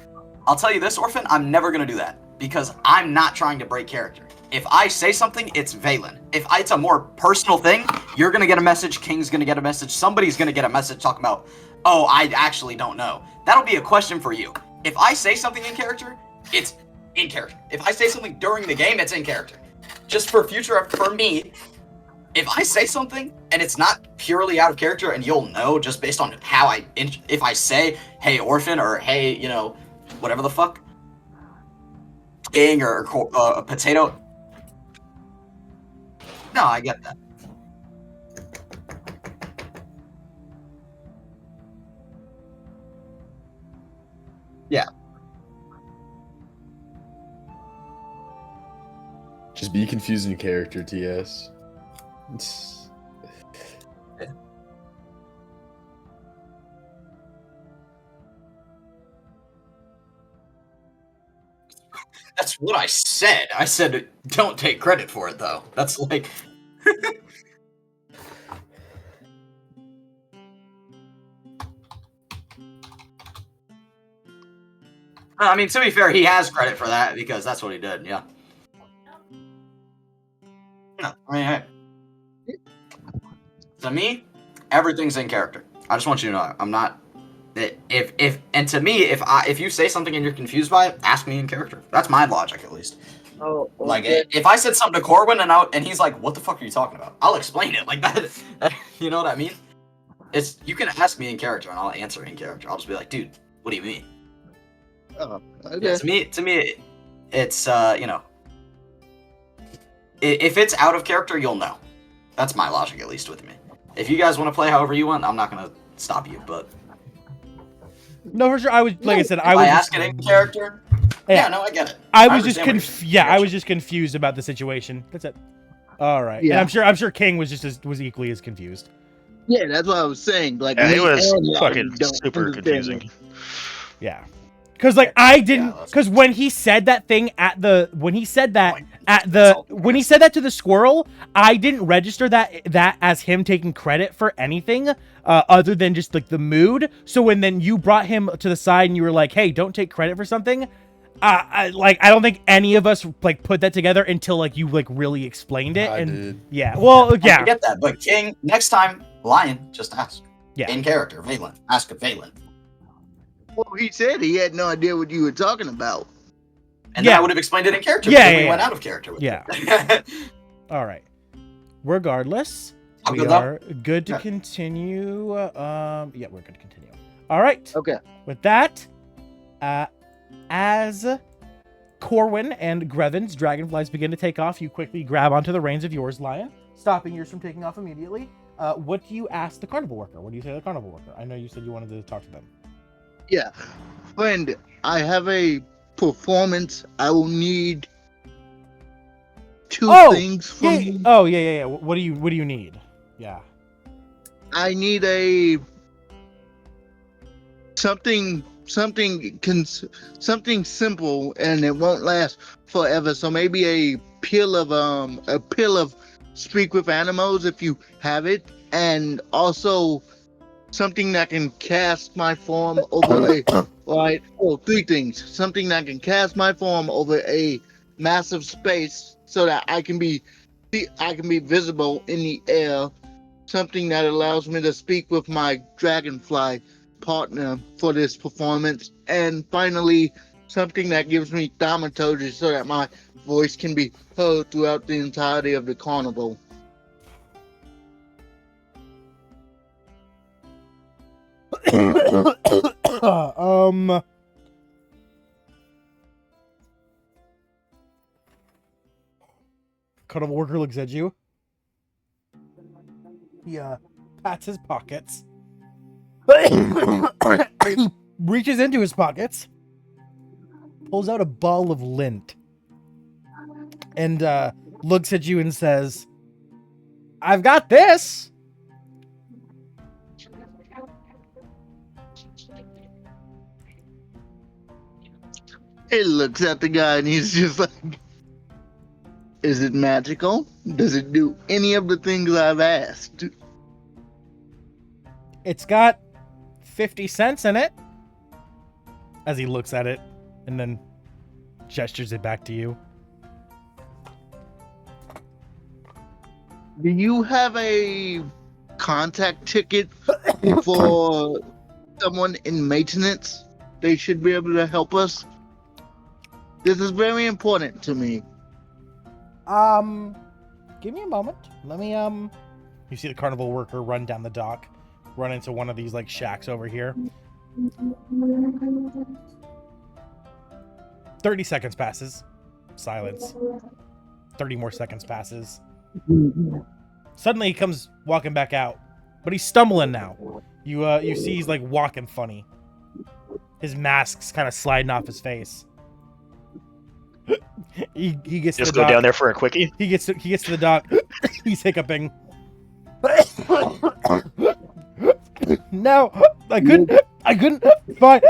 I'll tell you this, Orphan. I'm never gonna do that because I'm not trying to break character. If I say something, it's Valen. If it's a more personal thing, you're gonna get a message. King's gonna get a message. Somebody's gonna get a message talking about, oh, I actually don't know. That'll be a question for you. If I say something in character, it's in character. If I say something during the game, it's in character. Just for future, for me, if I say something and it's not purely out of character, and you'll know just based on how if I say, hey, Orphan, or hey, you know, whatever the fuck, King, or Potato. No, I get that. Yeah. Just be confused in character, TS. That's what I said. I said don't take credit for it, though. That's like... I mean, to be fair, he has credit for that because that's what he did, yeah. No, I mean, hey. To me, everything's in character. I just want you to know, I'm not... And to me, if you say something and you're confused by it, ask me in character. That's my logic, at least. Oh, okay. Like, if I said something to Corwin and he's like, what the fuck are you talking about? I'll explain it like that. You know what I mean? You can ask me in character and I'll answer in character. I'll just be like, dude, what do you mean? Oh, okay. Yeah, to me, it's, you know, if it's out of character, you'll know. That's my logic, at least, with me. If you guys want to play however you want, I'm not going to stop you, but... No, for sure. I was, like I said, I ask it in character. Yeah, no, I get it. I was just confused about the situation. That's it. All right. Yeah. And I'm sure King was was equally as confused. Yeah, that's what I was saying. Like, Yeah, me it was and Lion fucking don't super understand confusing. it. Yeah. Because, like, I didn't... Because when he said that thing when he said that at the when he said that to the squirrel, I didn't register that as him taking credit for anything other than just like the mood. So when then you brought him to the side and you were like, "Hey, don't take credit for something," I don't think any of us like put that together until like you like really explained it. I and did. yeah, well, I yeah, get that, but King, next time, Lion, just ask. Yeah. In character, Valen. Ask of Valen. Well, he said he had no idea what you were talking about. And Yeah. then I would have explained it in character. Yeah, but then yeah, we went yeah. out of character with Yeah. it. All right. Regardless, I'm we good now. are good to Yeah. continue. Yeah, we're good to continue. All right. Okay. With that, as Corwin and Grevin's dragonflies begin to take off, you quickly grab onto the reins of yours, Lion, stopping yours from taking off immediately. What do you ask the carnival worker? What do you say to the carnival worker? I know you said you wanted to talk to them. Yeah. Friend, I have a performance. I will need two things from Yeah. you. Oh, yeah. What do you need? Yeah. I need a something simple, and it won't last forever. So maybe a pill of speak with animals if you have it, and also something that can cast my form over three things. Something that can cast my form over a massive space so that I can be visible in the air. Something that allows me to speak with my dragonfly partner for this performance, and finally something that gives me thaumaturgy so that my voice can be heard throughout the entirety of the carnival. Carnival worker looks at you. He pats his pockets. He reaches into his pockets, pulls out a ball of lint, and looks at you and says, "I've got this." He looks at the guy and he's just like, is it magical? Does it do any of the things I've asked? It's got 50 cents in it. As he looks at it and then gestures it back to you. Do you have a contact ticket for someone in maintenance? They should be able to help us. This is very important to me. Give me a moment. Let me, you see the carnival worker run down the dock, run into one of these, like, shacks over here. 30 seconds passes. Silence. 30 more seconds passes. Suddenly he comes walking back out, but he's stumbling now. You see he's, like, walking funny. His mask's kind of sliding off his face. He gets Just to the go dock. down there for a quickie. He gets to the dock. He's hiccuping. No, I couldn't find.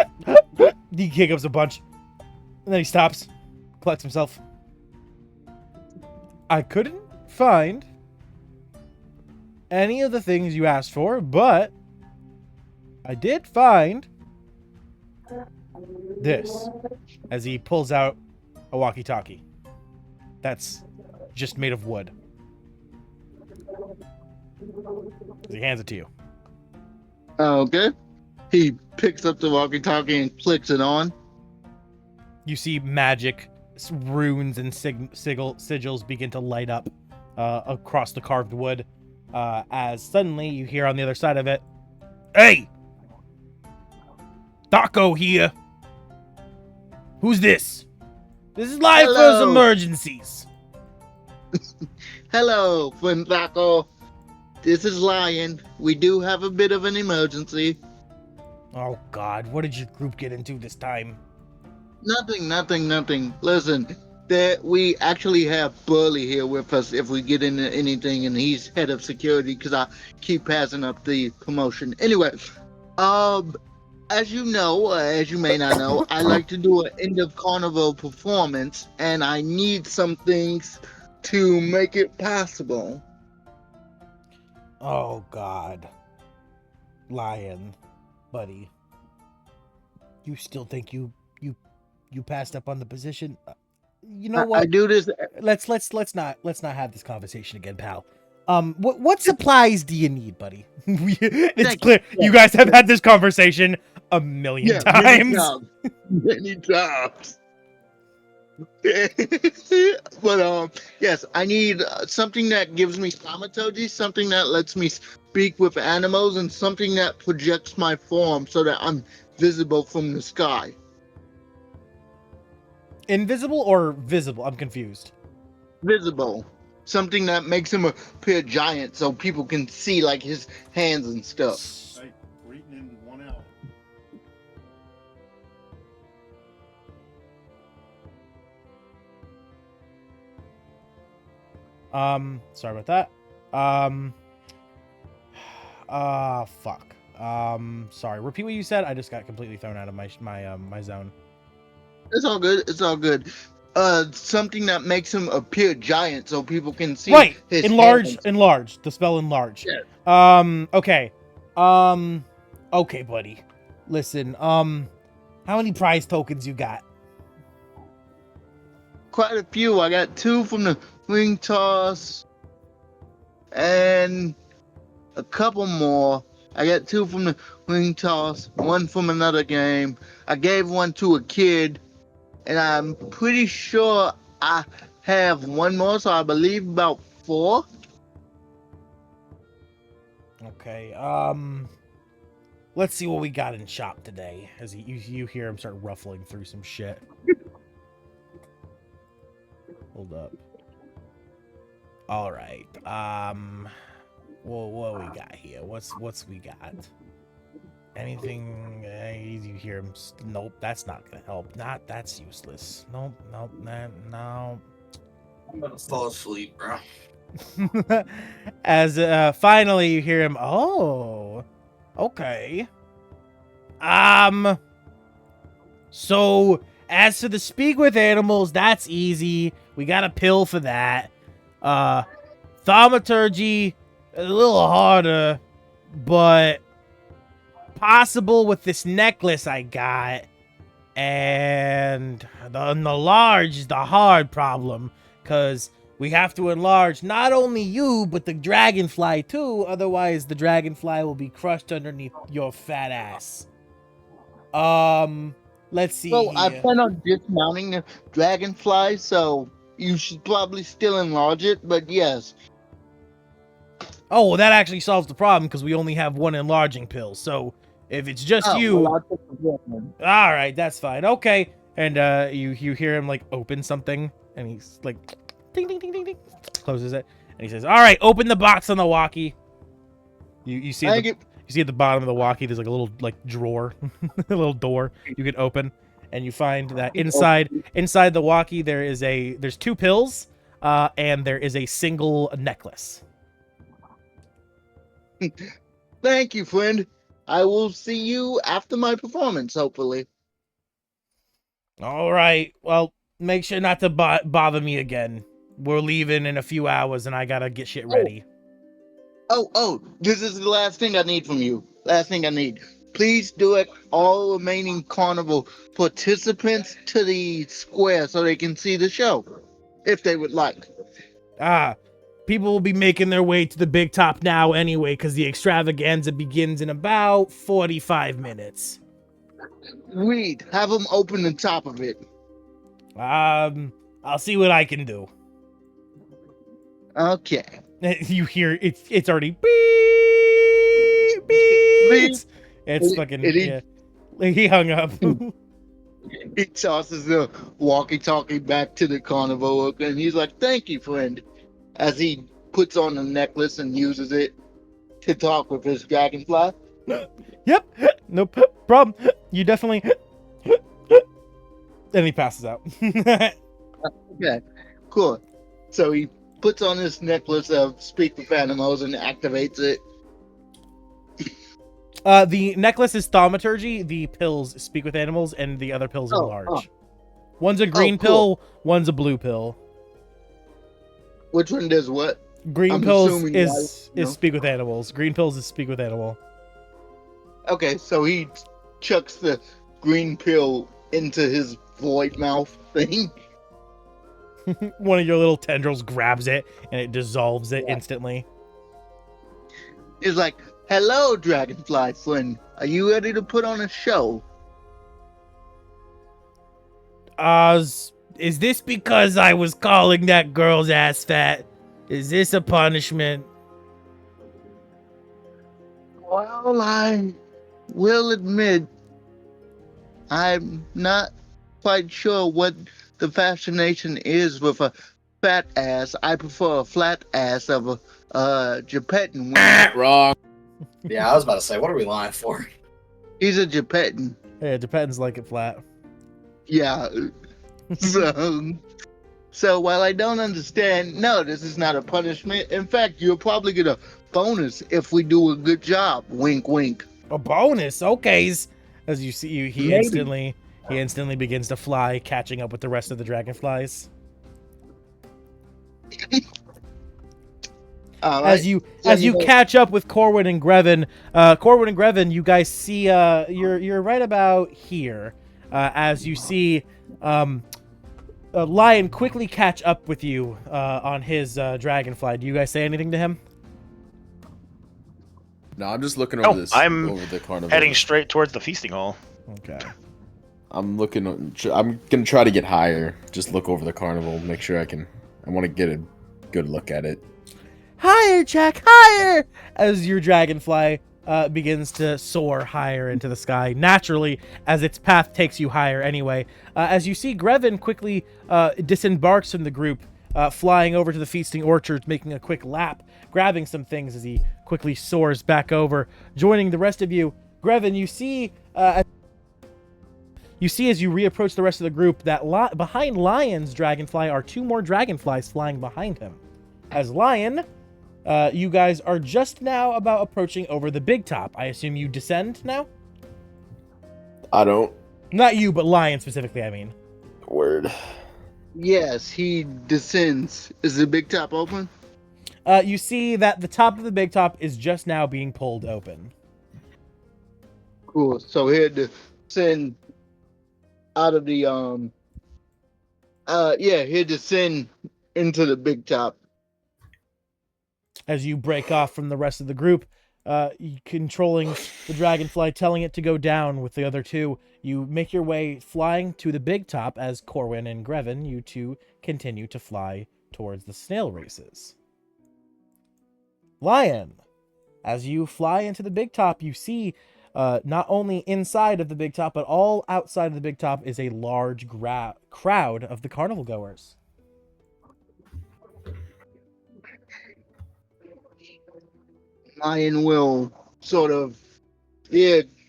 He hiccups a bunch, and then he stops, collects himself. I couldn't find any of the things you asked for, but I did find this. As he pulls out a walkie-talkie that's just made of wood. He hands it to you. Okay. He picks up the walkie-talkie and clicks it on. You see magic runes and sigils begin to light up across the carved wood, as suddenly you hear on the other side of it, "Hey! Taco here! Who's this? This is live for Hello. emergencies." Hello, friend Taco. This is Lion. We do have a bit of an emergency. Oh God, what did your group get into this time? Nothing. Listen, we actually have Burly here with us if we get into anything, and he's head of security because I keep passing up the promotion. Anyway, As you know, as you may not know, I like to do an end of carnival performance, and I need some things to make it possible. Oh God, Lion, buddy, you still think you passed up on the position? You know I what? do this. Let's not have this conversation again, pal. What supplies do you need, buddy? It's Thank clear you. you guys have had this conversation a million Many times. times. Many times. But yes, I need something that gives me thaumaturgy, something that lets me speak with animals, and something that projects my form so that I'm visible from the sky. Invisible or visible? I'm confused. Visible. Something that makes him appear giant so people can see like his hands and stuff. Hey, we're eating in 1 hour. Sorry about that. Fuck. Sorry. Repeat what you said. I just got completely thrown out of my zone. It's all good. It's all good. Something that makes him appear giant so people can see Right. his Enlarge. hands. Enlarge. The spell enlarge. Yeah. Okay. Okay, buddy. Listen. How many prize tokens you got? Quite a few. I got 2 from the ring toss and a couple more. I got 2 from the ring toss, 1 from another game. I gave 1 to a kid, and I'm pretty sure I have 1 more, so I believe about 4. Okay. Let's see what we got in shop today. As you hear him start ruffling through some shit. Hold up. All right. Well, what we got here? What's we got? Anything? You hear him? Nope, that's not gonna help. That's useless. Nope. No. I'm gonna fall asleep, bro. As finally you hear him. Oh, okay. So as for the speak with animals, that's easy. We got a pill for that. Thaumaturgy, a little harder, but possible with this necklace I got. And the large is the hard problem, because we have to enlarge not only you, but the dragonfly too. Otherwise, the dragonfly will be crushed underneath your fat ass. Let's see So I here. plan on dismounting the dragonfly, so you should probably still enlarge it, but yes. Oh, well, that actually solves the problem, because we only have 1 enlarging pill. So if it's just you, Well, I'll take the one. all right, that's fine. Okay. And you hear him like open something, and he's like, ding ding ding ding ding, closes it, and he says, "All right, open the box on the walkie." You see Thank you. you see at the bottom of the walkie, there's like a little like drawer, a little door you can open, and you find that inside the walkie there's 2 pills, and there is a single necklace. Thank you, friend. I will see you after my performance, hopefully. All right, well, make sure not to bother me again. We're leaving in a few hours, and I gotta get shit ready. Oh, this is the last thing I need from you. Last thing I need. Please direct all remaining carnival participants to the square so they can see the show, if they would like. People will be making their way to the big top now anyway, because the extravaganza begins in about 45 minutes. Reed, have them open the top of it. I'll see what I can do. Okay. You hear it's already beep, beep. It's fucking yeah. He hung up. He tosses the walkie-talkie back to the carnival worker, and he's like, "Thank you, friend," as he puts on the necklace and uses it to talk with his dragonfly. Yep, no problem. You definitely. And he passes out. Okay, cool. So he puts on this necklace of speak with animals and activates it. The necklace is thaumaturgy. The pills speak with animals, and the other pills are large. One's a green pill. One's a blue pill. Which one does what? Green pills is speak with animals. Green pills is speak with animal. Okay, so he chucks the green pill into his void mouth thing. One of your little tendrils grabs it, and it dissolves it instantly. He's like, "Hello, Dragonfly friend. Are you ready to put on a show?" Is this because I was calling that girl's ass fat? Is this a punishment? Well, I will admit, I'm not quite sure what the fascination is with a fat ass. I prefer a flat ass of a Japetan. Wrong. Yeah, I was about to say, what are we lying for? He's a Japetan. Yeah, Japan's like it flat. Yeah. So while I don't understand, no, this is not a punishment. In fact, you'll probably get a bonus if we do a good job. Wink, wink. A bonus, okay. As you see, he Maybe. instantly begins to fly, catching up with the rest of the dragonflies. As you catch up with Corwin and Grevin, you guys see you're right about here. As you see Lion quickly catch up with you on his dragonfly. Do you guys say anything to him? No, I'm just looking over over the carnival. Heading straight towards the feasting hall. Okay. I'm gonna try to get higher. Just look over the carnival, make sure I want to get a good look at it. Higher, Jack, higher! As your dragonfly begins to soar higher into the sky, naturally, as its path takes you higher anyway. As you see, Grevin quickly disembarks from the group, flying over to the feasting orchards, making a quick lap, grabbing some things as he quickly soars back over, joining the rest of you. Grevin, you see as you reapproach the rest of the group that behind Lion's dragonfly are two more dragonflies flying behind him. As Lion, you guys are just now about approaching over the big top. I assume you descend now? I don't. Not you, but Lion specifically, I mean. Word. Yes, he descends. Is the big top open? You see that the top of the big top is just now being pulled open. Cool. So he'd descend out of the he'd descend into the big top. As you break off from the rest of the group, controlling the dragonfly, telling it to go down with the other two, you make your way flying to the big top as Corwin and Grevin, you two, continue to fly towards the snail races. Lion, as you fly into the big top, you see not only inside of the big top, but all outside of the big top is a large crowd of the carnival goers. Lion will sort of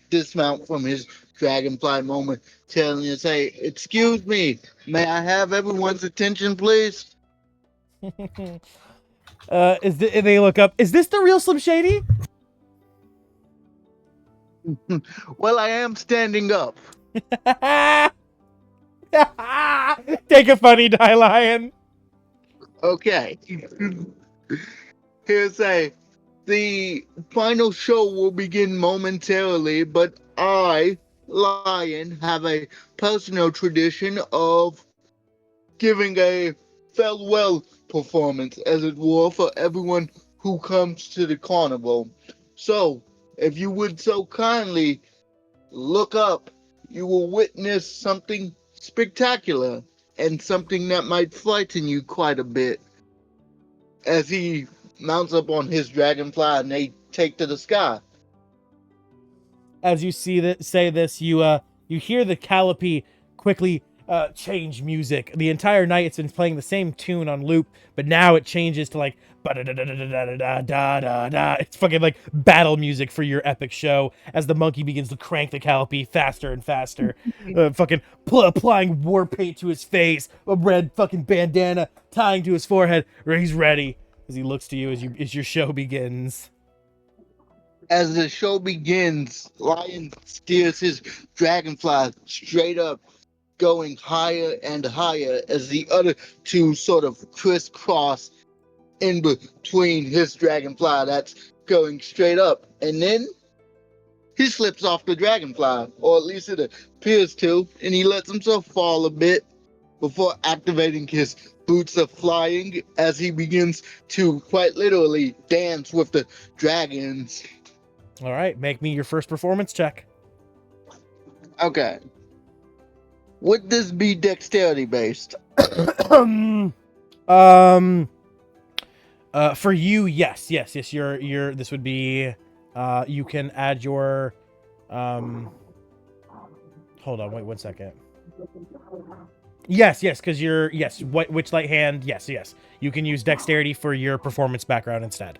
dismount from his dragonfly moment, telling you, say, "Excuse me, may I have everyone's attention, please?" They look up. Is this the real Slim Shady? Well, I am standing up. Take a funny die, Lion. Okay. Here's the final show will begin momentarily, but I, Lion, have a personal tradition of giving a farewell performance, as it were, for everyone who comes to the carnival. So, if you would so kindly look up, you will witness something spectacular and something that might frighten you quite a bit. As he mounts up on his dragonfly and they take to the sky. As you say this, you hear the calliope quickly change music. The entire night it's been playing the same tune on loop, but now it changes to like ba-da-da-da-da-da-da-da-da-da. It's fucking like battle music for your epic show as the monkey begins to crank the calliope faster and faster, fucking applying war paint to his face, a red fucking bandana tying to his forehead. He's ready as he looks to you as your show begins. As the show begins, Lion steers his dragonfly straight up, going higher and higher as the other two sort of crisscross in between his dragonfly that's going straight up. And then he slips off the dragonfly, or at least it appears to, and he lets himself fall a bit before activating his boots of flying as he begins to quite literally dance with the dragons. All right, make me your first performance check. Okay. Would this be dexterity based? For you, yes. You're. This would be. You can add your. Hold on. Wait 1 second. Yes, because you're. Yes, Witchlight hand. Yes. You can use dexterity for your performance background instead.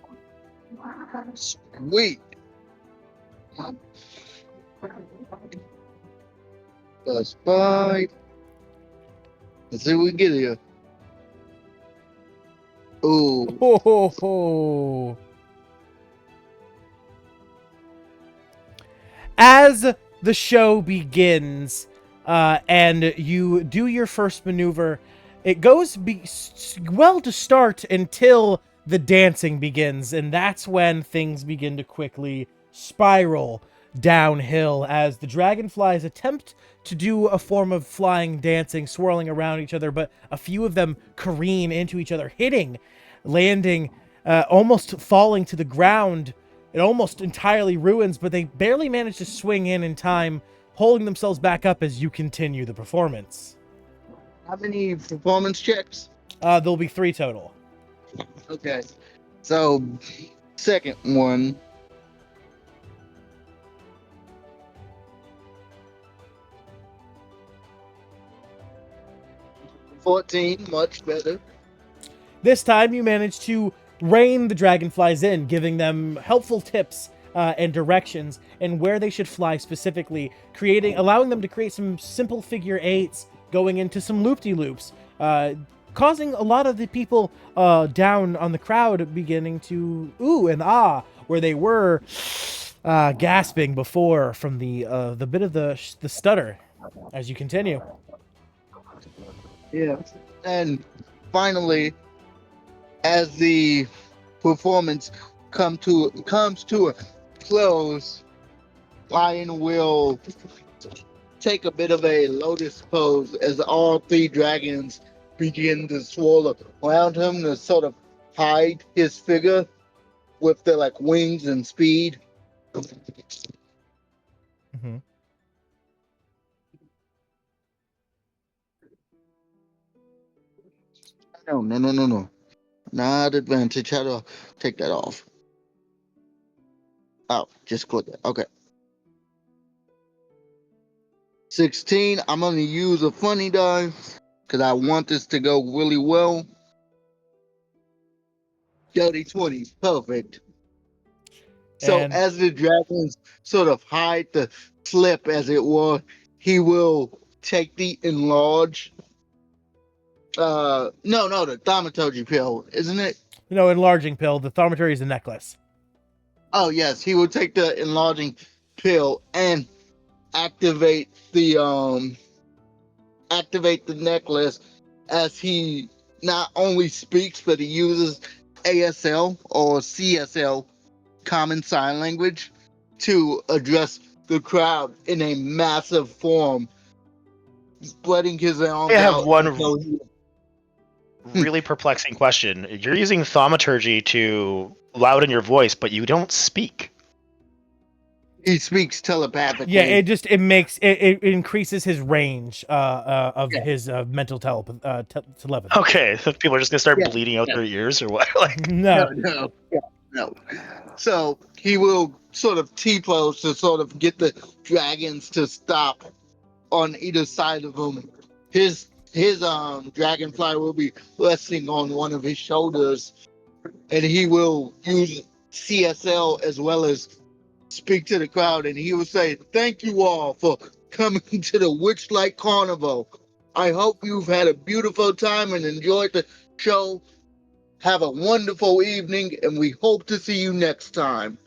Sweet. +5. Let's see what we get here. Ooh. Ho, ho, ho. As the show begins, and you do your first maneuver, it goes well to start until the dancing begins, and that's when things begin to quickly spiral downhill as the dragonflies attempt to do a form of flying dancing, swirling around each other, but a few of them careen into each other, hitting, landing, almost falling to the ground. It almost entirely ruins, but they barely manage to swing in time, holding themselves back up as you continue the performance. How many performance checks? There'll be 3 total. Okay. So, second one. 14, much better. This time you manage to rein the dragonflies in, giving them helpful tips and directions and where they should fly specifically, allowing them to create some simple figure eights, going into some loop-de-loops, causing a lot of the people down on the crowd beginning to ooh and ah, where they were gasping before from the bit of the stutter as you continue. Yeah. And finally, as the performance comes to a close, Lion will take a bit of a lotus pose as all 3 dragons begin to swirl around him to sort of hide his figure with their like wings and speed. Mm-hmm. No. Not advantage. How do I take that off? Oh, just click it. Okay. 16. I'm going to use a funny die because I want this to go really well. Dirty 20. Perfect. So And as the dragons sort of hide the slip, as it were, he will take the enlarge. The thaumaturgy pill, isn't it? no, enlarging pill. The thaumaturgy is the necklace. Oh yes, he will take the enlarging pill and activate the necklace as he not only speaks but he uses ASL or CSL, common sign language, to address the crowd in a massive form, spreading his arms I have out. one really perplexing question. You're using thaumaturgy to louden your voice, but you don't speak. He speaks telepathically. Yeah, it increases his range of his mental telepathy. Okay, so people are just gonna start bleeding out their ears or what? Like, No. No. So he will sort of T-pose to sort of get the dragons to stop on either side of him. His dragonfly will be resting on one of his shoulders, and he will use CSL as well as speak to the crowd, and he will say, "Thank you all for coming to the Witchlight Carnival. I hope you've had a beautiful time and enjoyed the show. Have a wonderful evening, and we hope to see you next time."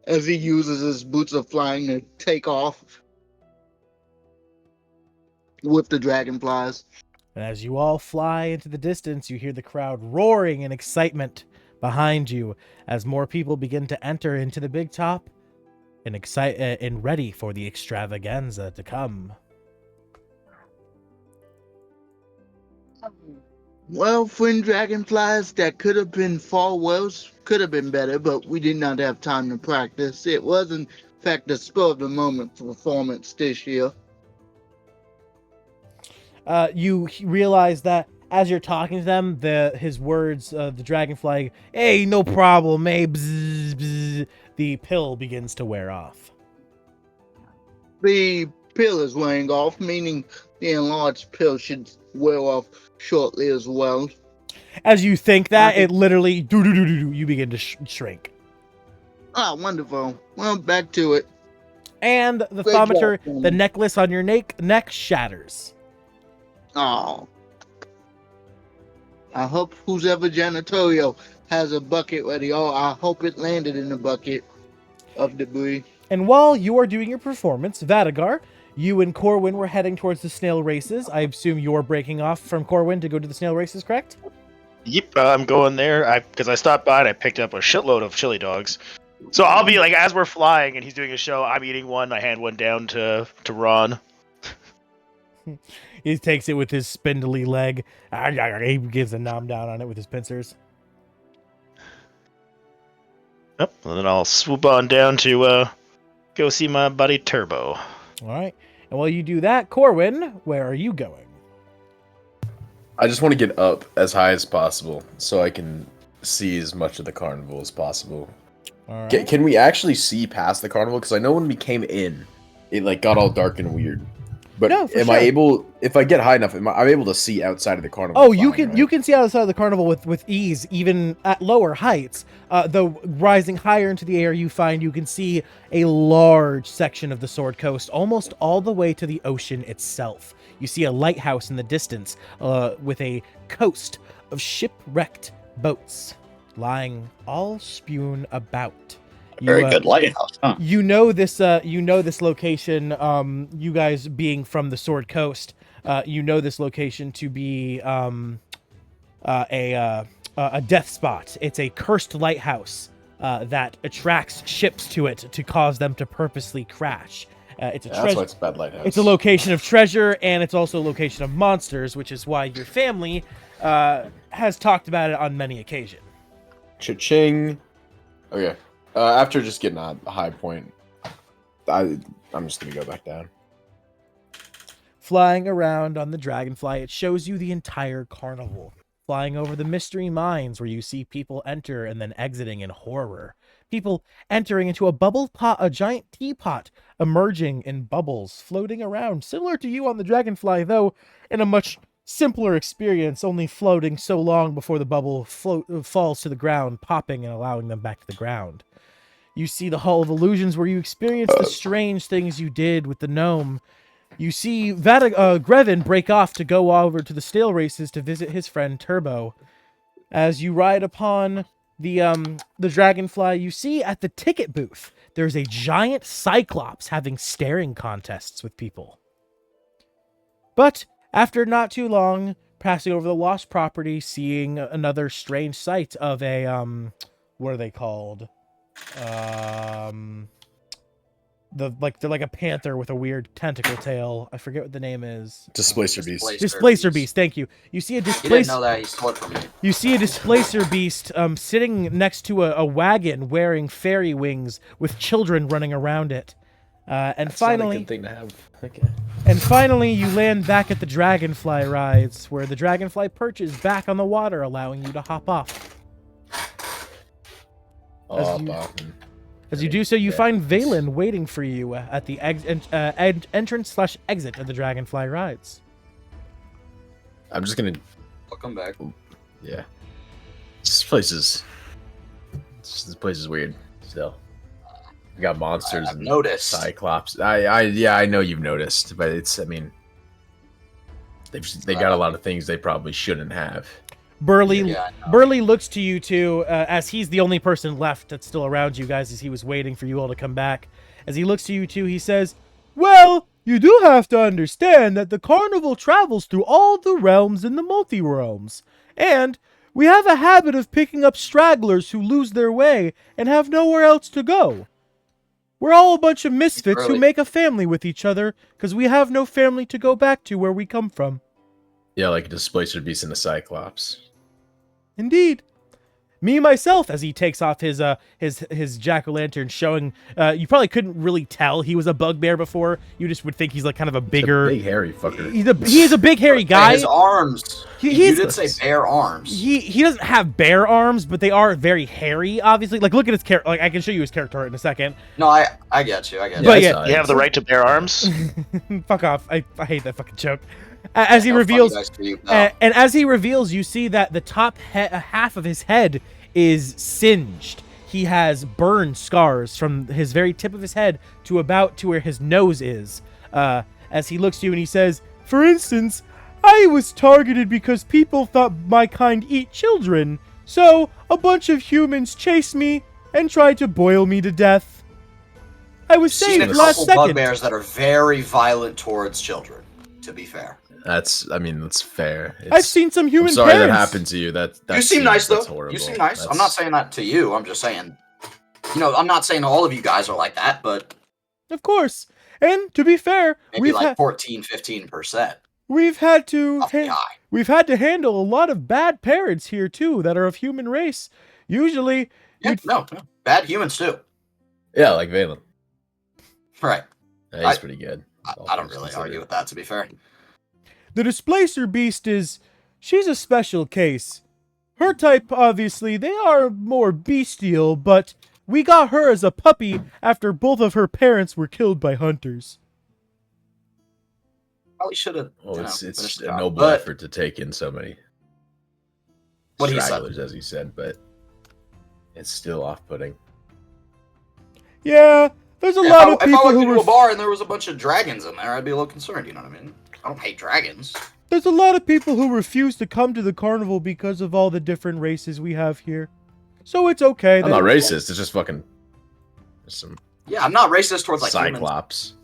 as he uses his boots of flying to take off with the dragonflies. And as you all fly into the distance, you hear the crowd roaring in excitement behind you as more people begin to enter into the big top and ready for the extravaganza to come. Well, friend dragonflies, that could have been far worse, could have been better, but we did not have time to practice. It was, in fact, a spur of the moment performance this year. You realize that as you're talking to them, his words, the dragonfly, "Hey, no problem, hey," bzz, bzz, the pill begins to wear off. The pill is wearing off, meaning the enlarged pill should wear off shortly as well. As you think that, it literally, you begin to shrink. Ah, wonderful. Well, back to it. And the Great thaumaturge, job, the necklace on your neck shatters. Oh. I hope who's ever janitorial has a bucket ready. Oh, I hope it landed in a bucket of debris. And while you are doing your performance, Vadagar, you and Corwin were heading towards the snail races. I assume you're breaking off from Corwin to go to the snail races, correct? Yep, I'm going there because I stopped by and I picked up a shitload of chili dogs. So I'll be like, as we're flying and he's doing a show, I'm eating one. I hand one down to Ron. He takes it with his spindly leg. He gives a nom down on it with his pincers. Yep, and then I'll swoop on down to go see my buddy Turbo. All right. And while you do that, Corwin, where are you going? I just want to get up as high as possible so I can see as much of the carnival as possible. All right. Can we actually see past the carnival? Because I know when we came in, it like got all dark and weird. But No, for am sure. I able, if I get high enough, I'm able to see outside of the carnival? Oh, fine, you can right? you can see outside of the carnival with ease, even at lower heights. Though rising higher into the air, you find you can see a large section of the Sword Coast, almost all the way to the ocean itself. You see a lighthouse in the distance, with a coast of shipwrecked boats lying all strewn about. Very good lighthouse, huh? You know this location. You guys being from the Sword Coast, you know this location to be a death spot. It's a cursed lighthouse that attracts ships to it to cause them to purposely crash. It's a Yeah, that's treasure. why it's a bad lighthouse. It's a location of treasure, and it's also a location of monsters, which is why your family has talked about it on many occasions. Cha-ching. Okay. After just getting a high point, I'm just gonna go back down. Flying around on the Dragonfly, it shows you the entire carnival. Flying over the mystery mines where you see people enter and then exiting in horror. People entering into a bubble pot, a giant teapot, emerging in bubbles, floating around, similar to you on the Dragonfly, though in a much simpler experience, only floating so long before the bubble falls to the ground, popping and allowing them back to the ground. You see the Hall of Illusions where you experience the strange things you did with the gnome. You see Grevin break off to go over to the snail races to visit his friend Turbo. As you ride upon the Dragonfly, you see at the ticket booth, there's a giant cyclops having staring contests with people. But after not too long, passing over the lost property, seeing another strange sight of a, what are they called? They're like a panther with a weird tentacle tail. I forget what the name is. Displacer beast. Displacer beast. Thank you. You see a You didn't displacer. know that he stole it from me. You see a displacer beast sitting next to a wagon wearing fairy wings with children running around it. And That's not a finally, good thing to have. Okay. and finally, you land back at the Dragonfly rides, where the Dragonfly perches back on the water, allowing you to hop off. As you do so, you find Valen waiting for you at the entrance/exit of the Dragonfly rides. I'm just gonna. I'll come back. Yeah. This place is weird. Still, we got monsters I've and noticed. cyclops. I know you've noticed, but it's. I mean, they got a lot of things they probably shouldn't have. Burly, Yeah, I know. Burly looks to you two, as he's the only person left that's still around you guys, as he was waiting for you all to come back. As he looks to you two, he says, "Well, you do have to understand that the carnival travels through all the realms in the multi-realms, and we have a habit of picking up stragglers who lose their way and have nowhere else to go. We're all a bunch of misfits who Burly. make a family with each other because we have no family to go back to where we come from." Yeah, like a displacer beast and a cyclops. Indeed. Me, myself, as he takes off his jack-o'-lantern, showing, you probably couldn't really tell he was a bugbear before. You just would think he's like kind of a bigger... Big hairy fucker. He is a big hairy guy. His arms. You did say bare arms. He doesn't have bare arms, but they are very hairy, obviously. Like, look at his character. Like, I can show you his character art in a second. No, I get you. I get you. But yeah, You have the right to bear arms. Fuck off. I hate that fucking joke. As he No, reveals... funny guys for you. No. And as he reveals, you see that the top half of his head is singed. He has burn scars from his very tip of his head to about to where his nose is. As he looks to you and he says, "For instance, I was targeted because people thought my kind eat children. So a bunch of humans chased me and tried to boil me to death. I was Seen a saved last couple second." bugbears that are very violent towards children. To be fair. That's fair. I've seen some human I'm sorry parents. that happened to you. That You seem nice though. that's horrible. You seem nice. I'm That's- not saying that to you. I'm just saying, I'm not saying all of you guys are like that, but Of course. And to be fair, maybe like 14, 15%. we've had to Of the eye. we've had to handle a lot of bad parents here too that are of human race. Usually, Yeah, no. Bad humans too. Yeah, like Valen. Right. Yeah, he's pretty good. I don't really argue with that, to be fair. the displacer beast she's a special case. Her type, obviously, they are more bestial, but we got her as a puppy after both of her parents were killed by hunters. Probably should have. Well, it's finished a the job. noble But effort to take in so many What he said. stragglers, as you said, but it's still off-putting. Yeah, there's a lot of if I people walked who into a bar and there was a bunch of dragons in there, I'd be a little concerned. You know what I mean? I don't hate dragons. There's a lot of people who refuse to come to the carnival because of all the different races we have here. So it's okay. I'm not racist. It's just fucking there's some Yeah, I'm not racist towards like humans. cyclops.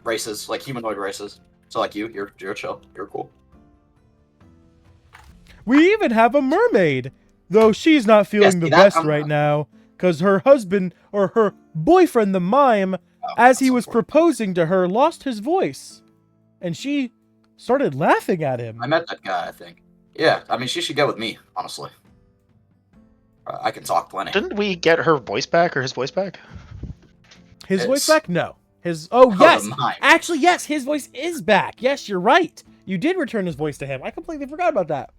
Races, like humanoid races. So like you're chill. You're cool. We even have a mermaid, though she's not feeling see the that? best I'm right not. now, because her husband, or her boyfriend, the mime, as he that's was important. proposing to her, lost his voice. And she started laughing at him. I met that guy, I think. Yeah, I mean, she should go with me, honestly. I can talk plenty. Didn't we get her voice back or his voice back? His voice It's- back? No. Oh, the yes! mime. Actually, yes, his voice is back. Yes, you're right. You did return his voice to him. I completely forgot about that.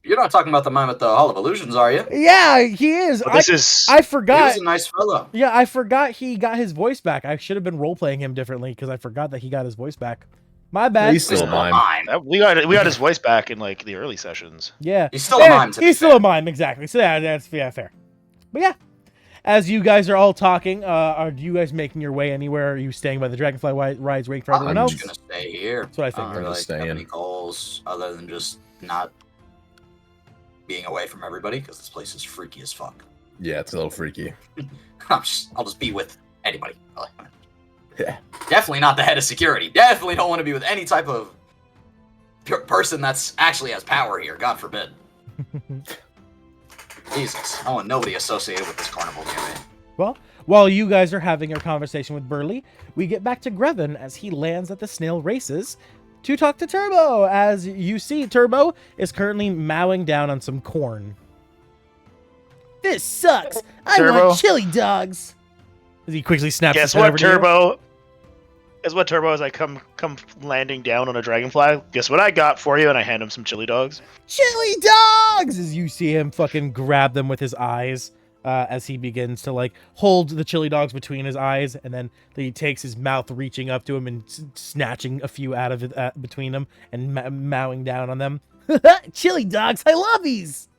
You're not talking about the mime at the Hall of Illusions, are you? Yeah, he is. But this is I He forgot. was a nice fellow. Yeah, I forgot he got his voice back. I should have been role-playing him differently because I forgot that he got his voice back. My bad. He's still a mime. we got his voice back in like the early sessions. Yeah. He's still a mime, to be He's still fair. a mime, exactly. So yeah, that's fair. But yeah, as you guys are all talking, are you guys making your way anywhere? Are you staying by the Dragonfly rides waiting for everyone I'm else? just gonna stay here. That's what I I figured. don't really Stay have in. any goals other than just not being away from everybody because this place is freaky as fuck. Yeah, it's a little freaky. I'll just be with anybody. Yeah. Definitely not the head of security. Definitely don't want to be with any type of person that's actually has power here. God forbid. Jesus, I want nobody associated with this carnival near me. Well, while you guys are having your conversation with Burly, we get back to Grevin as he lands at the snail races to talk to Turbo. As you see, Turbo is currently mowing down on some corn. This sucks. I Turbo? want chili dogs. As he quickly snaps his Guess head what, over to you. Turbo? Guess what, Turbo? As I come landing down on a dragonfly, guess what I got for you? And I hand him some chili dogs. Chili dogs! As you see him fucking grab them with his eyes, as he begins to like hold the chili dogs between his eyes, and then he takes his mouth, reaching up to him and snatching a few out of it between them and mowing down on them. Chili dogs, I love these.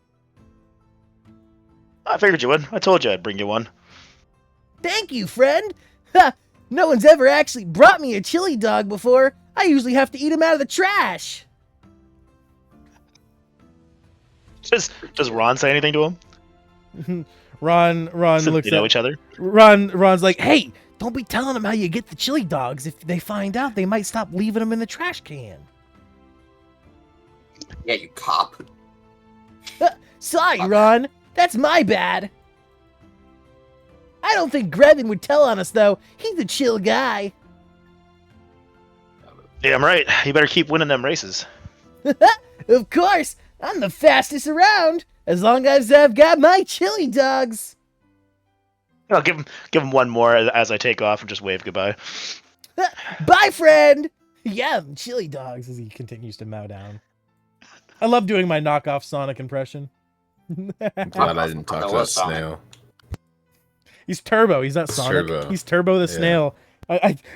I figured you would. I told you I'd bring you one. Thank you, friend. Ha! No one's ever actually brought me a chili dog before. I usually have to eat them out of the trash. Does Ron say anything to him? Ron Since looks they know at each other. Ron's like, hey, don't be telling them how you get the chili dogs. If they find out, they might stop leaving them in the trash can. Yeah, you cop. Sorry, Ron. That's my bad. I don't think Grevin would tell on us, though. He's a chill guy. Yeah, I'm right. You better keep winning them races. Of course. I'm the fastest around. As long as I've got my chili dogs. I'll give him one more as I take off and just wave goodbye. Bye, friend. Yeah, chili dogs, as he continues to mow down. I love doing my knockoff Sonic impression. I'm glad I didn't talk to that snail. He's Turbo. He's not Sonic. Turbo. He's Turbo the Yeah. snail.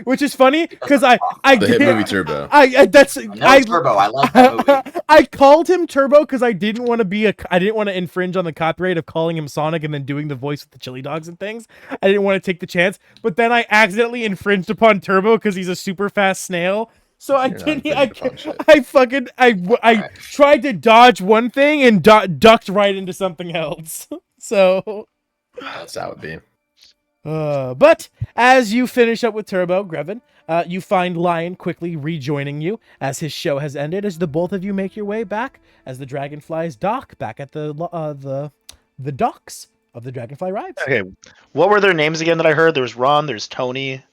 Which is funny because The hit movie Turbo. Turbo. I like that movie. I called him Turbo because I didn't want to infringe on the copyright of calling him Sonic and then doing the voice with the chili dogs and things. I didn't want to take the chance, but then I accidentally infringed upon Turbo because he's a super fast snail. So I didn't. I tried to dodge one thing and ducked right into something else. So That's how it be. but as you finish up with Turbo, Grevin, you find Lion quickly rejoining you as his show has ended. As the both of you make your way back, as the Dragonflies dock back at the docks of the Dragonfly rides. Okay, what were their names again that I heard? There was Ron. There's Tony.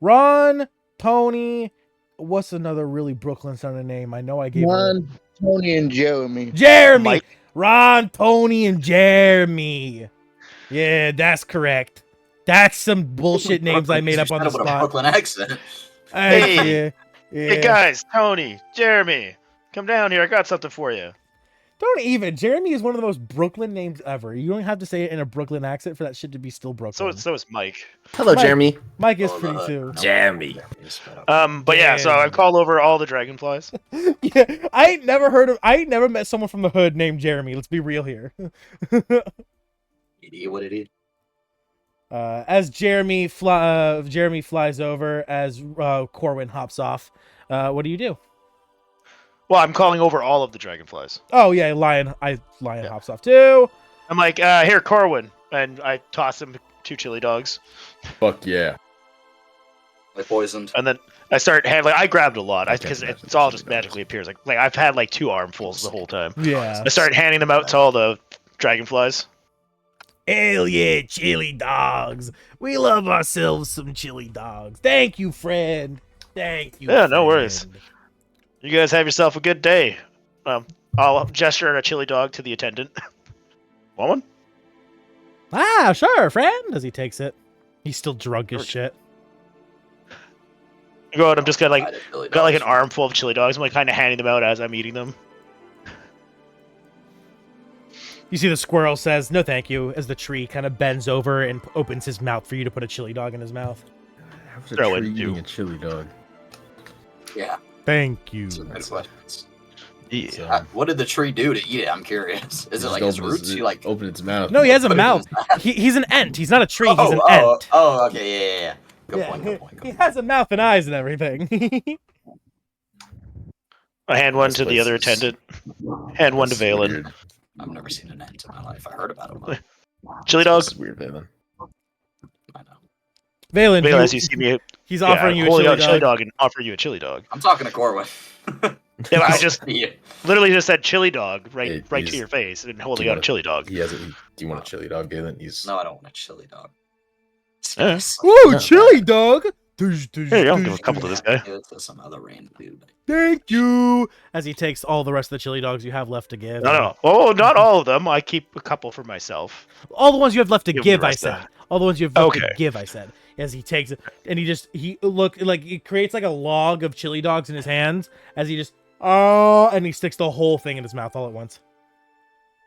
Ron, Tony. What's another really Brooklyn sounding name? I know I gave Ron, Tony, and Jeremy. Jeremy. Mike. Ron, Tony, and Jeremy. Yeah, that's correct. That's some bullshit names I made up on the With a spot. Brooklyn accent. Hey. Yeah. Hey guys, Tony, Jeremy, come down here. I got something for you. Don't even. Jeremy is one of the most Brooklyn names ever. You don't have to say it in a Brooklyn accent for that shit to be still Brooklyn. So is Mike. Hello, Mike. Jeremy. Mike is pretty too. Jeremy. But yeah, so I call over all the dragonflies. Yeah, I ain't never met someone from the hood named Jeremy. Let's be real here. Idiot, what idiot? As Jeremy flies over, as Corwin hops off, what do you do? Well, I'm calling over all of the dragonflies. Oh yeah, Lion hops off too. I'm like, here, Corwin, and I toss him 2 chili dogs, Fuck yeah. Like poisoned. and then I start handling. I grabbed a lot I because can't imagine it's all chili just dogs. magically appears. Like I've had like 2 armfuls the whole time. Yeah. I started handing them out to all the dragonflies. Hell yeah, chili dogs. We love ourselves some chili dogs. Thank you, friend. Thank you. Yeah, no worries. friend. You guys have yourself a good day. I'll gesture a chili dog to the attendant. Want one? Ah, sure, friend. As he takes it, he's still drunk as shit. I go out. I'm just got I didn't really got like know. an armful of chili dogs. I'm like kind of handing them out as I'm eating them. You see the squirrel says, "No, thank you," as the tree kind of bends over and opens his mouth for you to put a chili dog in his mouth. How's a Throw it, tree eating dude. a chili dog? Yeah. Thank you. Some good questions. Yeah. So, What did the tree do to eat it? I'm curious. Is it like his roots? You like open its mouth? No, he has a put it in mouth. his- He's an ent. He's not a tree. He's an oh, ent. oh, okay, yeah. Good Yeah, point. Good point. he Good point. has a mouth and eyes and everything. I hand one This to the place other is- attendant. Hand one to That's Valen. weird. I've never seen an ant in my life. I heard about it. But Chili This dog. is weird, Valen. I know. Valen, Valen, as you see me, he's offering you a holding chili out a chili dog. dog and offer you a chili dog. I'm talking to Corwin. Yeah, I just Yeah. literally just said chili dog right Hey, to he's- your face and holding you out a wanna- chili dog. He has a. Do you want a chili dog, Galen? He's. No, I don't want a chili dog. Yeah. Ooh, No. chili dog. Here, I'll give a couple to this guy. Give it to some other random dude. Thank you. As he takes all the rest of the chili dogs you have left to give. No. Oh, not all of them. I keep a couple for myself. All the ones you have left to Give give, the I rest said. of- All the ones you have left to Okay. give, I said. As he takes it, and he look like he creates like a log of chili dogs in his hands as he just and he sticks the whole thing in his mouth all at once.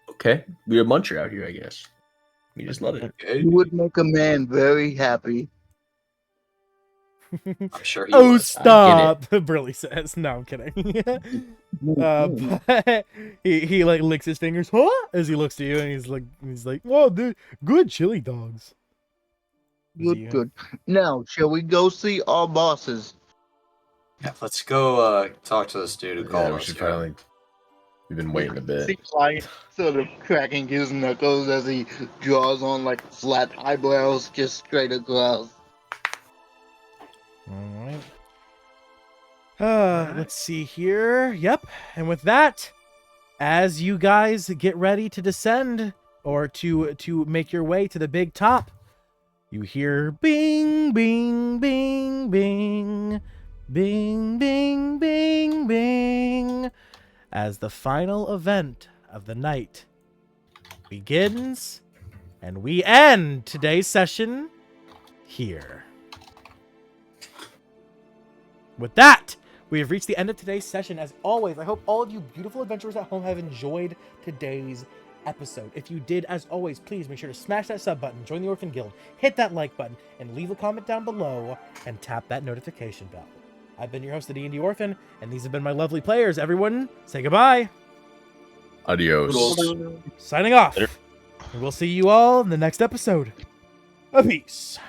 Okay, we're a muncher out here, I guess. We just love it. Okay. You would make a man very happy. I'm sure he Oh, was. stop! Burly says. No, I'm kidding. But he like licks his fingers, huh? As he looks to you, and he's like, "Whoa, dude, good chili dogs." Good, good. Now, shall we go see our bosses? Yeah, let's go talk to this dude who Yeah, called we us. should here. finally. We've been waiting a bit. Seems like sort of cracking his knuckles as he draws on like flat eyebrows just straight across. All right. Let's see here. Yep. And with that, as you guys get ready to descend or to make your way to the big top, you hear bing, bing, bing, bing, bing, bing, bing, bing, as the final event of the night begins, and we end today's session here. With that, we have reached the end of today's session. As always, I hope all of you beautiful adventurers at home have enjoyed today's episode. If you did, as always, please make sure to smash that sub button, join the Orphan Guild, hit that like button, and leave a comment down below, and tap that notification bell. I've been your host, the D&D Orphan, and these have been my lovely players. Everyone, say goodbye. Adios. Signing off. Later. And we'll see you all in the next episode. A peace.